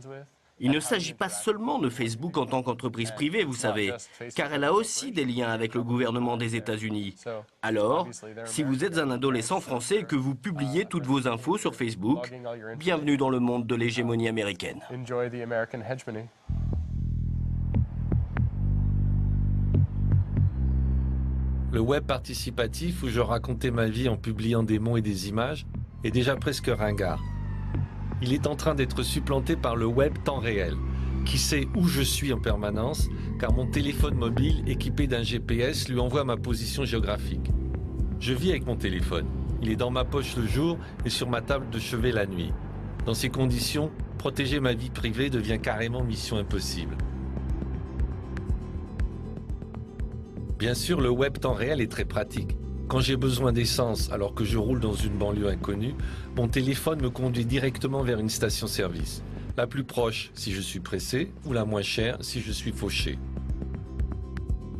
Speaker 20: Il ne s'agit pas seulement de Facebook en tant qu'entreprise privée, vous savez, car elle a aussi des liens avec le gouvernement des États-Unis. Alors, si vous êtes un adolescent français et que vous publiez toutes vos infos sur Facebook, bienvenue dans le monde de l'hégémonie américaine.
Speaker 3: Le web participatif, où je racontais ma vie en publiant des mots et des images, est déjà presque ringard. Il est en train d'être supplanté par le web temps réel, qui sait où je suis en permanence, car mon téléphone mobile équipé d'un GPS lui envoie ma position géographique. Je vis avec mon téléphone. Il est dans ma poche le jour et sur ma table de chevet la nuit. Dans ces conditions, protéger ma vie privée devient carrément mission impossible. Bien sûr, le web temps réel est très pratique. Quand j'ai besoin d'essence alors que je roule dans une banlieue inconnue, mon téléphone me conduit directement vers une station-service. La plus proche si je suis pressé ou la moins chère si je suis fauché.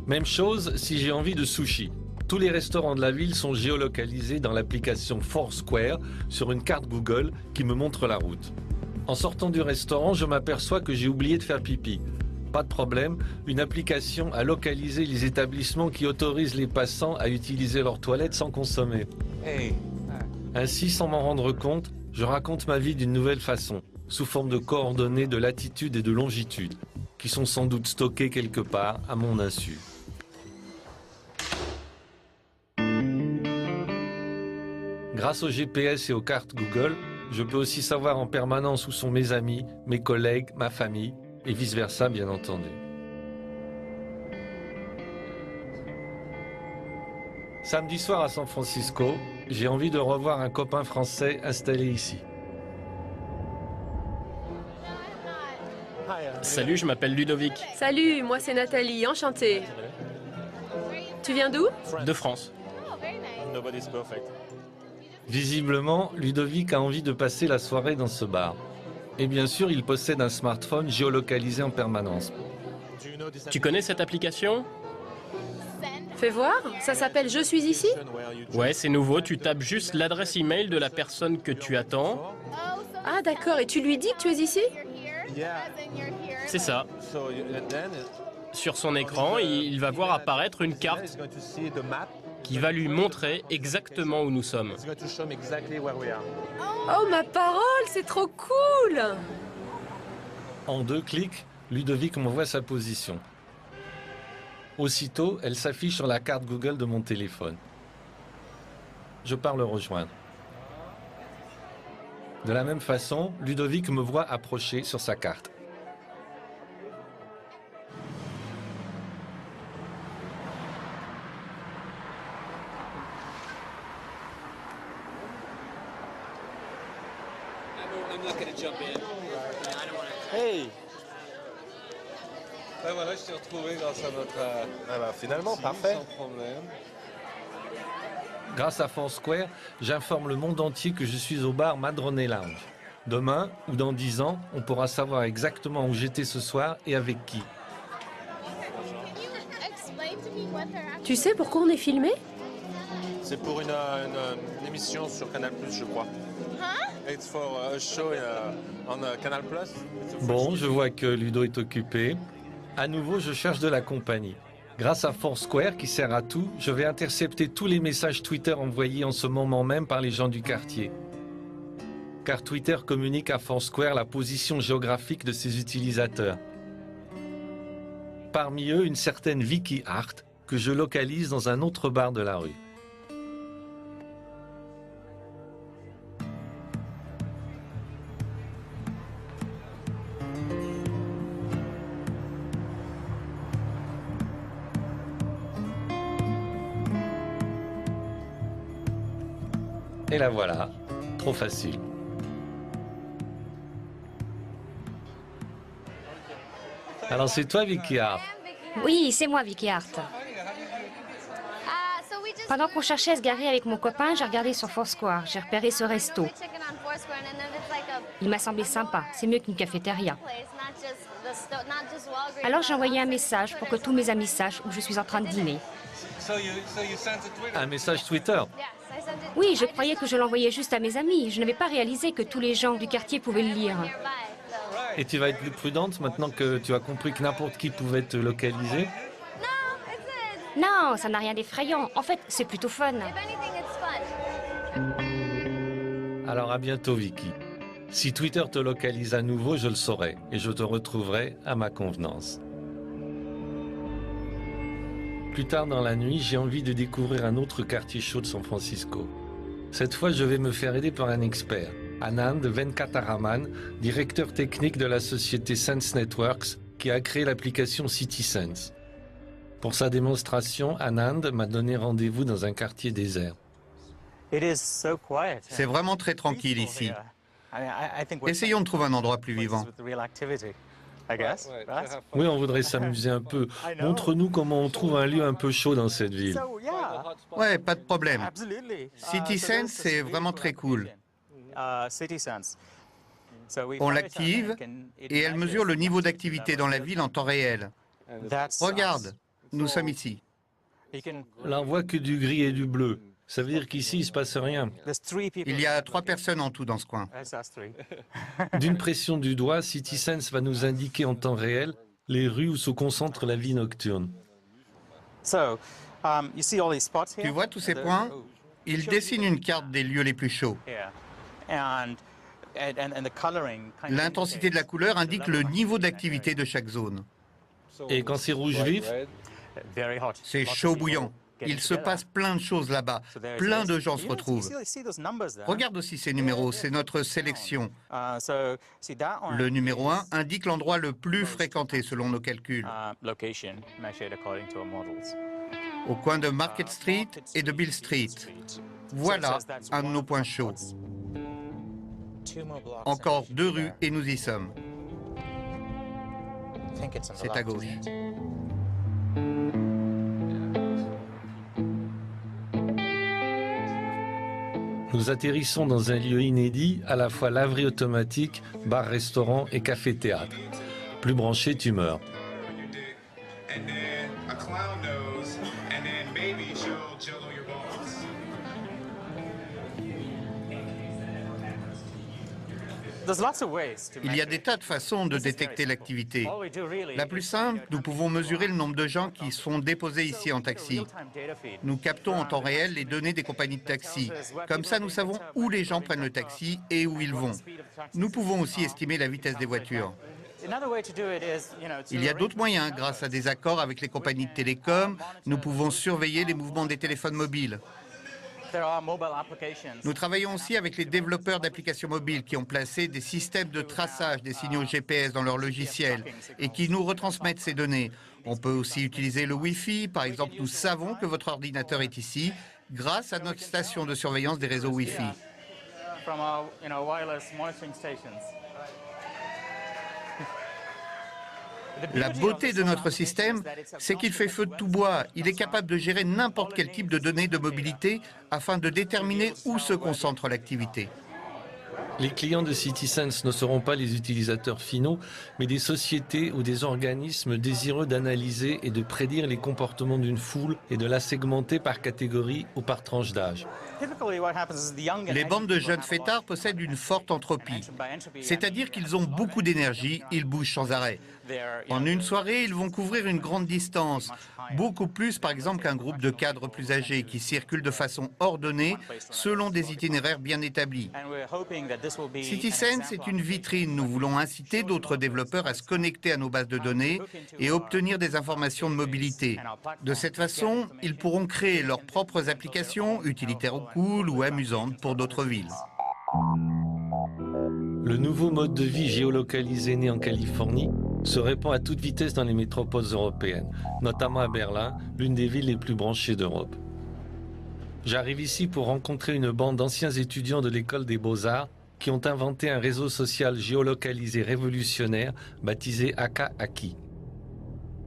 Speaker 3: Même chose si j'ai envie de sushi. Tous les restaurants de la ville sont géolocalisés dans l'application Foursquare sur une carte Google qui me montre la route. En sortant du restaurant, je m'aperçois que j'ai oublié de faire pipi. Pas de problème, une application a localisé les établissements qui autorisent les passants à utiliser leurs toilettes sans consommer. Ainsi, sans m'en rendre compte, je raconte ma vie d'une nouvelle façon, sous forme de coordonnées de latitude et de longitude, qui sont sans doute stockées quelque part à mon insu. Grâce au GPS et aux cartes Google, je peux aussi savoir en permanence où sont mes amis, mes collègues, ma famille, et vice-versa, bien entendu. Samedi soir à San Francisco, j'ai envie de revoir un copain français installé ici.
Speaker 18: Salut, je m'appelle Ludovic.
Speaker 21: Salut, moi c'est Nathalie, enchantée. Tu viens d'où?
Speaker 18: De France.
Speaker 3: Visiblement, Ludovic a envie de passer la soirée dans ce bar. Et bien sûr, il possède un smartphone géolocalisé en permanence.
Speaker 18: Tu connais cette application?
Speaker 21: Fais voir, ça s'appelle Je suis ici?
Speaker 18: Ouais, c'est nouveau, tu tapes juste l'adresse email de la personne que tu attends.
Speaker 21: Ah d'accord, et tu lui dis que tu es ici?
Speaker 18: C'est ça. Sur son écran, il va voir apparaître une carte qui va lui montrer exactement où nous sommes.
Speaker 21: Oh ma parole, c'est trop cool!
Speaker 3: En 2 clics, Ludovic m'envoie sa position. Aussitôt, elle s'affiche sur la carte Google de mon téléphone. Je pars le rejoindre. De la même façon, Ludovic me voit approcher sur sa carte.
Speaker 4: Hey! Ben voilà, je t'ai retrouvé grâce à notre...
Speaker 17: finalement, parfait.
Speaker 4: Sans problème.
Speaker 3: Grâce à Foursquare, j'informe le monde entier que je suis au bar Madrone Lounge. Demain ou dans 10 ans, on pourra savoir exactement où j'étais ce soir et avec qui.
Speaker 21: Tu sais pourquoi on est filmé?
Speaker 17: C'est pour une émission sur Canal+, je crois. It's for a show on Canal+.
Speaker 3: Bon, je vois que Ludo est occupé. À nouveau, je cherche de la compagnie. Grâce à Foursquare, qui sert à tout, je vais intercepter tous les messages Twitter envoyés en ce moment même par les gens du quartier. Car Twitter communique à Foursquare la position géographique de ses utilisateurs. Parmi eux, une certaine Vicky Hart, que je localise dans un autre bar de la rue. Et la voilà, trop facile. Alors c'est toi, Vicky Hart?
Speaker 22: Oui, c'est moi, Vicky Hart. Pendant qu'on cherchait à se garer avec mon copain, j'ai regardé sur Foursquare. J'ai repéré ce resto. Il m'a semblé sympa. C'est mieux qu'une cafétéria. Alors j'ai envoyé un message pour que tous mes amis sachent où je suis en train de dîner.
Speaker 3: Un message Twitter?
Speaker 22: Oui, je croyais que je l'envoyais juste à mes amis. Je n'avais pas réalisé que tous les gens du quartier pouvaient le lire.
Speaker 3: Et tu vas être plus prudente maintenant que tu as compris que n'importe qui pouvait te localiser?
Speaker 22: Non, ça n'a rien d'effrayant. En fait, c'est plutôt fun.
Speaker 3: Alors à bientôt, Vicky. Si Twitter te localise à nouveau, je le saurai et je te retrouverai à ma convenance. Plus tard dans la nuit, j'ai envie de découvrir un autre quartier chaud de San Francisco. Cette fois, je vais me faire aider par un expert, Anand Venkataraman, directeur technique de la société Sense Networks, qui a créé l'application CitySense. Pour sa démonstration, Anand m'a donné rendez-vous dans un quartier désert.
Speaker 1: C'est vraiment très tranquille ici. Essayons de trouver un endroit plus vivant.
Speaker 3: Oui, on voudrait s'amuser un peu. Montre-nous comment on trouve un lieu un peu chaud dans cette ville.
Speaker 1: Ouais, pas de problème. CitySense, c'est vraiment très cool. On l'active et elle mesure le niveau d'activité dans la ville en temps réel. Regarde, nous sommes ici.
Speaker 3: Là, on voit que du gris et du bleu. Ça veut dire qu'ici, il ne se passe rien.
Speaker 1: Il y a 3 personnes en tout dans ce coin.
Speaker 3: D'une pression du doigt, CitySense va nous indiquer en temps réel les rues où se concentre la vie nocturne.
Speaker 1: Tu vois tous ces points? Il dessine une carte des lieux les plus chauds. L'intensité de la couleur indique le niveau d'activité de chaque zone.
Speaker 3: Et quand c'est rouge vif?
Speaker 1: C'est chaud bouillant. Il se passe plein de choses là-bas. Plein de gens se retrouvent. Regarde aussi ces numéros, c'est notre sélection. Le numéro 1 indique l'endroit le plus fréquenté selon nos calculs. Au coin de Market Street et de Bill Street. Voilà un de nos points chauds. Encore 2 rues et nous y sommes. C'est à gauche.
Speaker 3: Nous atterrissons dans un lieu inédit, à la fois laverie automatique, bar-restaurant et café-théâtre. Plus branché, tu meurs.
Speaker 1: Il y a des tas de façons de détecter l'activité. La plus simple, nous pouvons mesurer le nombre de gens qui sont déposés ici en taxi. Nous captons en temps réel les données des compagnies de taxi. Comme ça, nous savons où les gens prennent le taxi et où ils vont. Nous pouvons aussi estimer la vitesse des voitures. Il y a d'autres moyens. Grâce à des accords avec les compagnies de télécom, nous pouvons surveiller les mouvements des téléphones mobiles. Nous travaillons aussi avec les développeurs d'applications mobiles qui ont placé des systèmes de traçage des signaux GPS dans leur logiciel et qui nous retransmettent ces données. On peut aussi utiliser le Wi-Fi. Par exemple, nous savons que votre ordinateur est ici grâce à notre station de surveillance des réseaux Wi-Fi. La beauté de notre système, c'est qu'il fait feu de tout bois. Il est capable de gérer n'importe quel type de données de mobilité afin de déterminer où se concentre l'activité.
Speaker 3: Les clients de CitySense ne seront pas les utilisateurs finaux, mais des sociétés ou des organismes désireux d'analyser et de prédire les comportements d'une foule et de la segmenter par catégorie ou par tranche d'âge.
Speaker 1: Les bandes de jeunes fêtards possèdent une forte entropie, c'est-à-dire qu'ils ont beaucoup d'énergie, ils bougent sans arrêt. En une soirée, ils vont couvrir une grande distance, beaucoup plus par exemple qu'un groupe de cadres plus âgés qui circulent de façon ordonnée selon des itinéraires bien établis. CitySense est une vitrine. Nous voulons inciter d'autres développeurs à se connecter à nos bases de données et obtenir des informations de mobilité. De cette façon, ils pourront créer leurs propres applications, utilitaires ou cool ou amusantes pour d'autres villes.
Speaker 3: Le nouveau mode de vie géolocalisé né en Californie se répand à toute vitesse dans les métropoles européennes, notamment à Berlin, l'une des villes les plus branchées d'Europe. J'arrive ici pour rencontrer une bande d'anciens étudiants de l'école des Beaux-Arts qui ont inventé un réseau social géolocalisé révolutionnaire baptisé Aka-Aki.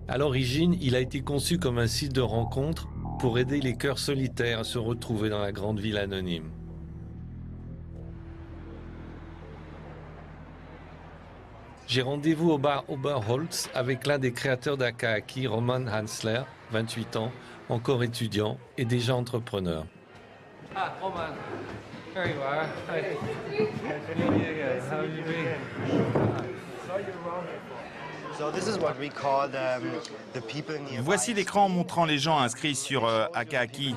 Speaker 3: À l'origine, il a été conçu comme un site de rencontre pour aider les cœurs solitaires à se retrouver dans la grande ville anonyme. J'ai rendez-vous au bar Oberholz avec l'un des créateurs d'Aka-Aki, Roman Hansler, 28 ans, encore étudiant et déjà entrepreneur.
Speaker 5: Ah, Roman. There you are. Hi. Nice to meet you guys. How have you been?
Speaker 2: Voici l'écran montrant les gens inscrits sur Aka-Aki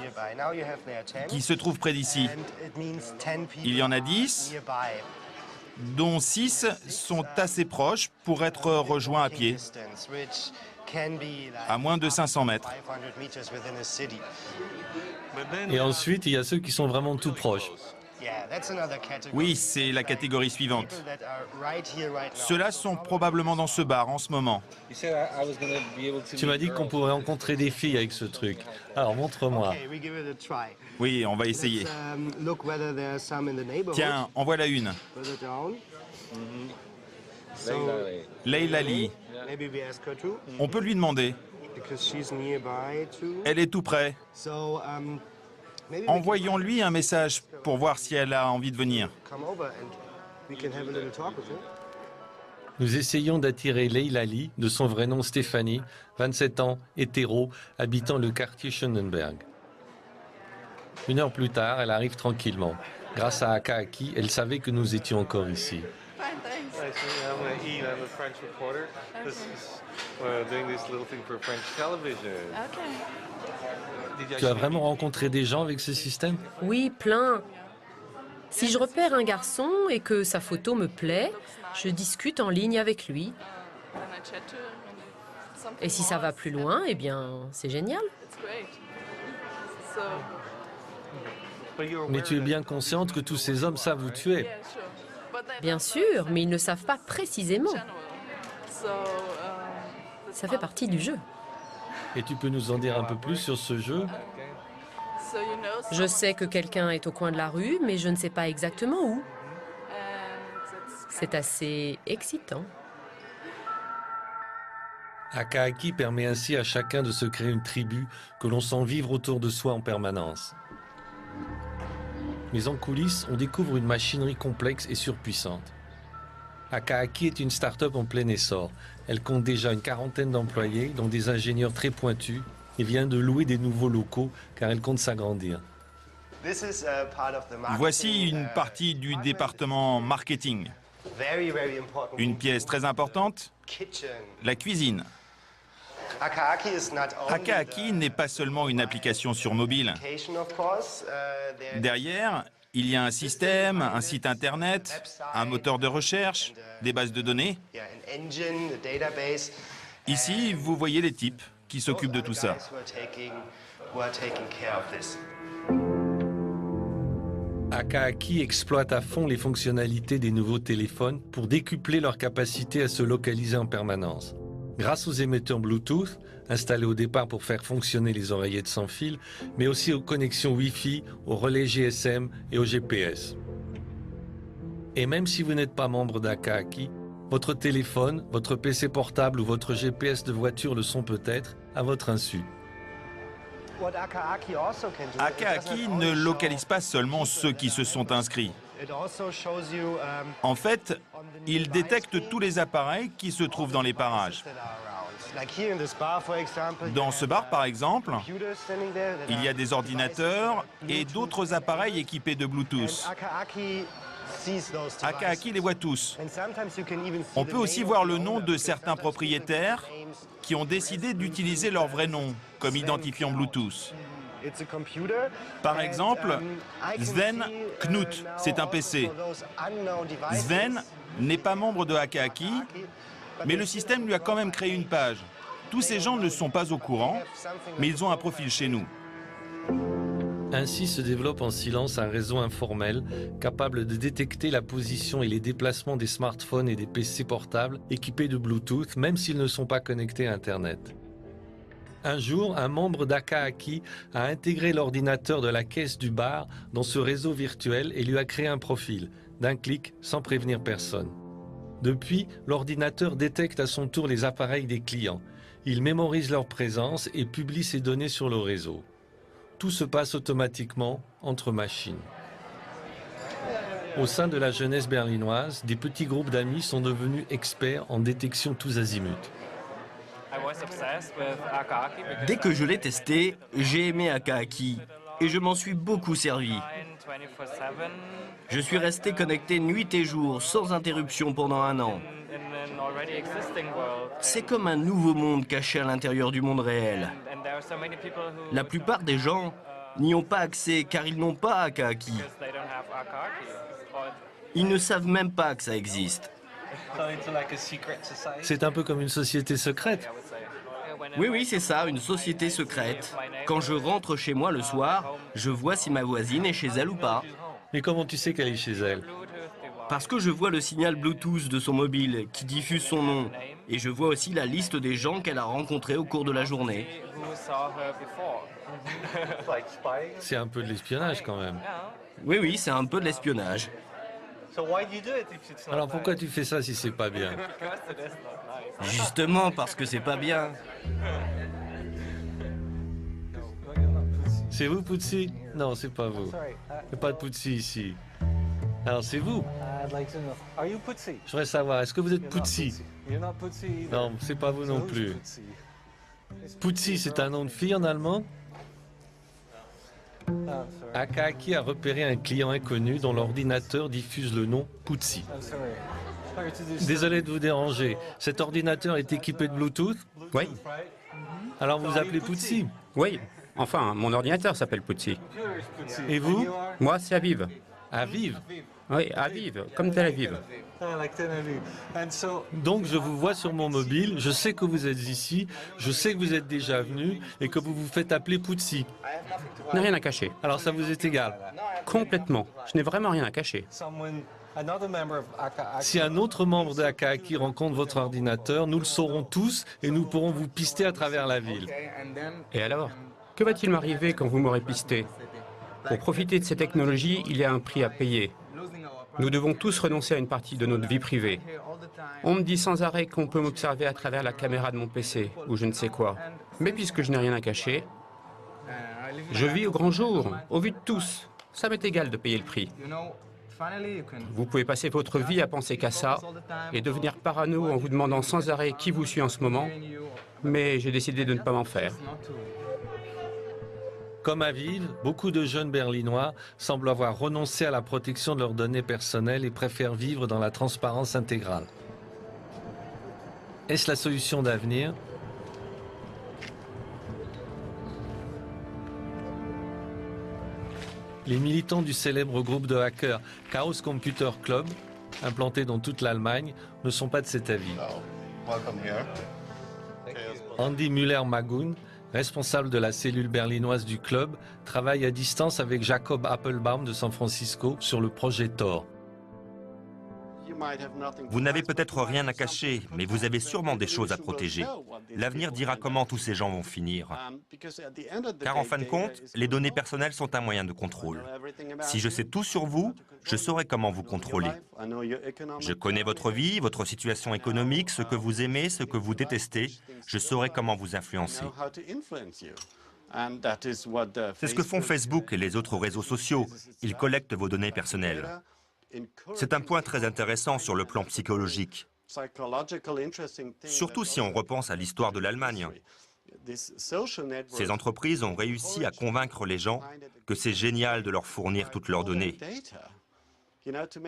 Speaker 2: qui se trouvent près d'ici. Il y en a 10, dont 6 sont assez proches pour être rejoints à pied, à moins de 500 mètres.
Speaker 3: Et ensuite, il y a ceux qui sont vraiment tout proches.
Speaker 2: Oui, c'est la catégorie suivante. Ceux-là sont probablement dans ce bar en ce moment.
Speaker 3: Tu m'as dit qu'on pourrait rencontrer des filles avec ce truc. Alors montre-moi.
Speaker 2: Oui, on va essayer. Tiens, en voilà une. Leila Lee. On peut lui demander. Elle est tout près. Envoyons-lui un message pour voir si elle a envie de venir.
Speaker 3: Nous essayons d'attirer Leila Lee, de son vrai nom Stéphanie, 27 ans, hétéro, habitant le quartier Schönenberg. 1 heure plus tard, elle arrive tranquillement. Grâce à Akaaki, elle savait que nous étions encore ici. Tu as vraiment rencontré des gens avec ce système?
Speaker 21: Oui, plein. Si je repère un garçon et que sa photo me plaît, je discute en ligne avec lui. Et si ça va plus loin, eh bien, c'est génial.
Speaker 3: Mais tu es bien consciente que tous ces hommes savent où tu es.
Speaker 21: Bien sûr, mais ils ne savent pas précisément. Ça fait partie du jeu.
Speaker 3: Et tu peux nous en dire un peu plus sur ce jeu?
Speaker 21: Je sais que quelqu'un est au coin de la rue, mais je ne sais pas exactement où. C'est assez excitant.
Speaker 3: Akaaki permet ainsi à chacun de se créer une tribu que l'on sent vivre autour de soi en permanence. Mais en coulisses, on découvre une machinerie complexe et surpuissante. Akaaki est une start-up en plein essor. Elle compte déjà une 40aine d'employés, dont des ingénieurs très pointus, et vient de louer des nouveaux locaux car elle compte s'agrandir.
Speaker 2: Voici une partie du département marketing. Une pièce très importante, la cuisine. Akaaki n'est pas seulement une application sur mobile. Derrière, il y a un système, un site internet, un moteur de recherche, des bases de données. Ici, vous voyez les types qui s'occupent de tout ça.
Speaker 3: Akaaki exploite à fond les fonctionnalités des nouveaux téléphones pour décupler leur capacité à se localiser en permanence. Grâce aux émetteurs Bluetooth, installés au départ pour faire fonctionner les oreillettes sans fil, mais aussi aux connexions Wi-Fi, aux relais GSM et au GPS. Et même si vous n'êtes pas membre d'Akaaki, votre téléphone, votre PC portable ou votre GPS de voiture le sont peut-être, à votre insu.
Speaker 2: Akaaki ne localise pas seulement ceux qui se sont inscrits. En fait, il détecte tous les appareils qui se trouvent dans les parages. Dans ce bar, par exemple, il y a des ordinateurs et d'autres appareils équipés de Bluetooth. Akaaki les voit tous. On peut aussi voir le nom de certains propriétaires qui ont décidé d'utiliser leur vrai nom comme identifiant Bluetooth. Par exemple, Sven Knut, c'est un PC. Sven n'est pas membre de Akaaki, mais le système lui a quand même créé une page. Tous ces gens ne sont pas au courant, mais ils ont un profil chez nous.
Speaker 3: Ainsi se développe en silence un réseau informel capable de détecter la position et les déplacements des smartphones et des PC portables équipés de Bluetooth, même s'ils ne sont pas connectés à Internet. Un jour, un membre d'Akaaki a intégré l'ordinateur de la caisse du bar dans ce réseau virtuel et lui a créé un profil, d'un clic, sans prévenir personne. Depuis, l'ordinateur détecte à son tour les appareils des clients. Il mémorise leur présence et publie ces données sur le réseau. Tout se passe automatiquement entre machines. Au sein de la jeunesse berlinoise, des petits groupes d'amis sont devenus experts en détection tous azimuts.
Speaker 20: Dès que je l'ai testé, j'ai aimé Akaaki et je m'en suis beaucoup servi. Je suis resté connecté nuit et jour, sans interruption pendant 1 an. C'est comme un nouveau monde caché à l'intérieur du monde réel. La plupart des gens n'y ont pas accès car ils n'ont pas Akaaki. Ils ne savent même pas que ça existe.
Speaker 3: C'est un peu comme une société secrète.
Speaker 20: Oui, c'est ça, une société secrète. Quand je rentre chez moi le soir, je vois si ma voisine est chez elle ou pas.
Speaker 3: Mais comment tu sais qu'elle est chez elle?
Speaker 20: Parce que je vois le signal Bluetooth de son mobile qui diffuse son nom. Et je vois aussi la liste des gens qu'elle a rencontrés au cours de la journée.
Speaker 3: C'est un peu de l'espionnage quand même.
Speaker 20: Oui, oui, c'est un peu de l'espionnage.
Speaker 3: Alors pourquoi tu fais ça si c'est pas bien?
Speaker 20: Justement parce que c'est pas bien.
Speaker 3: C'est vous, Poutsi? Non, c'est pas vous. Il n'y a pas de Poutsi ici. Alors c'est vous? Je voudrais savoir, est-ce que vous êtes Poutsi? Non, c'est pas vous non plus. Poutsi, c'est un nom de fille en allemand? Akaaki a repéré un client inconnu dont l'ordinateur diffuse le nom Poutsi. Désolé de vous déranger. Cet ordinateur est équipé de Bluetooth?
Speaker 7: Oui.
Speaker 3: Alors vous appelez Poutsi?
Speaker 7: Oui. Enfin, mon ordinateur s'appelle Poutsi.
Speaker 3: Et vous?
Speaker 7: Moi, c'est Aviv.
Speaker 3: Aviv?
Speaker 7: Oui, Aviv, comme Tel Aviv.
Speaker 3: Donc je vous vois sur mon mobile, je sais que vous êtes ici, je sais que vous êtes déjà venu et que vous vous faites appeler Poutsi.
Speaker 7: Je n'ai rien à cacher.
Speaker 3: Alors ça vous est égal?
Speaker 7: Complètement. Je n'ai vraiment rien à cacher.
Speaker 3: Si un autre membre de Akaaki rencontre votre ordinateur, nous le saurons tous et nous pourrons vous pister à travers la ville.
Speaker 7: Et alors? Que va-t-il m'arriver quand vous m'aurez pisté? Pour profiter de ces technologies, il y a un prix à payer. Nous devons tous renoncer à une partie de notre vie privée. On me dit sans arrêt qu'on peut m'observer à travers la caméra de mon PC, ou je ne sais quoi. Mais puisque je n'ai rien à cacher, je vis au grand jour, au vu de tous. Ça m'est égal de payer le prix. Vous pouvez passer votre vie à penser qu'à ça, et devenir parano en vous demandant sans arrêt qui vous suit en ce moment, mais j'ai décidé de ne pas m'en faire.
Speaker 3: Comme Aviv, beaucoup de jeunes Berlinois semblent avoir renoncé à la protection de leurs données personnelles et préfèrent vivre dans la transparence intégrale. Est-ce la solution d'avenir? Les militants du célèbre groupe de hackers Chaos Computer Club, implanté dans toute l'Allemagne, ne sont pas de cet avis. Andy Müller-Magun, responsable de la cellule berlinoise du club, travaille à distance avec Jacob Appelbaum de San Francisco sur le projet Tor.
Speaker 19: Vous n'avez peut-être rien à cacher, mais vous avez sûrement des choses à protéger. L'avenir dira comment tous ces gens vont finir. Car en fin de compte, les données personnelles sont un moyen de contrôle. Si je sais tout sur vous, je saurai comment vous contrôler. Je connais votre vie, votre situation économique, ce que vous aimez, ce que vous détestez. Je saurai comment vous influencer. C'est ce que font Facebook et les autres réseaux sociaux. Ils collectent vos données personnelles. C'est un point très intéressant sur le plan psychologique, surtout si on repense à l'histoire de l'Allemagne. Ces entreprises ont réussi à convaincre les gens que c'est génial de leur fournir toutes leurs données,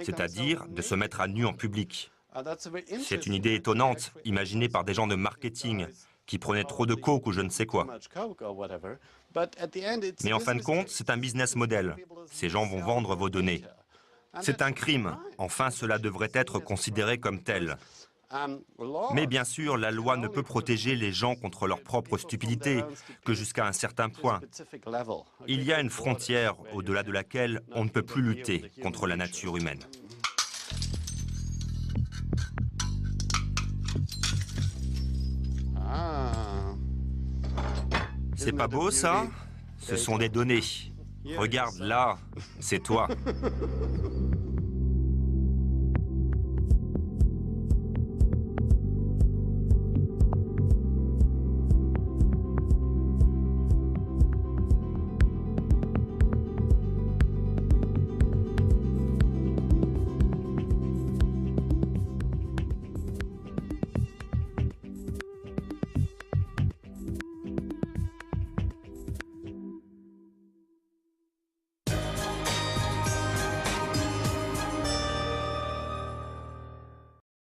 Speaker 19: c'est-à-dire de se mettre à nu en public. C'est une idée étonnante, imaginée par des gens de marketing qui prenaient trop de coke ou je ne sais quoi. Mais en fin de compte, c'est un business model. Ces gens vont vendre vos données. C'est un crime. Enfin, cela devrait être considéré comme tel. Mais bien sûr, la loi ne peut protéger les gens contre leur propre stupidité que jusqu'à un certain point. Il y a une frontière au-delà de laquelle on ne peut plus lutter contre la nature humaine. C'est pas beau, ça? Ce sont des données. Regarde là, c'est toi.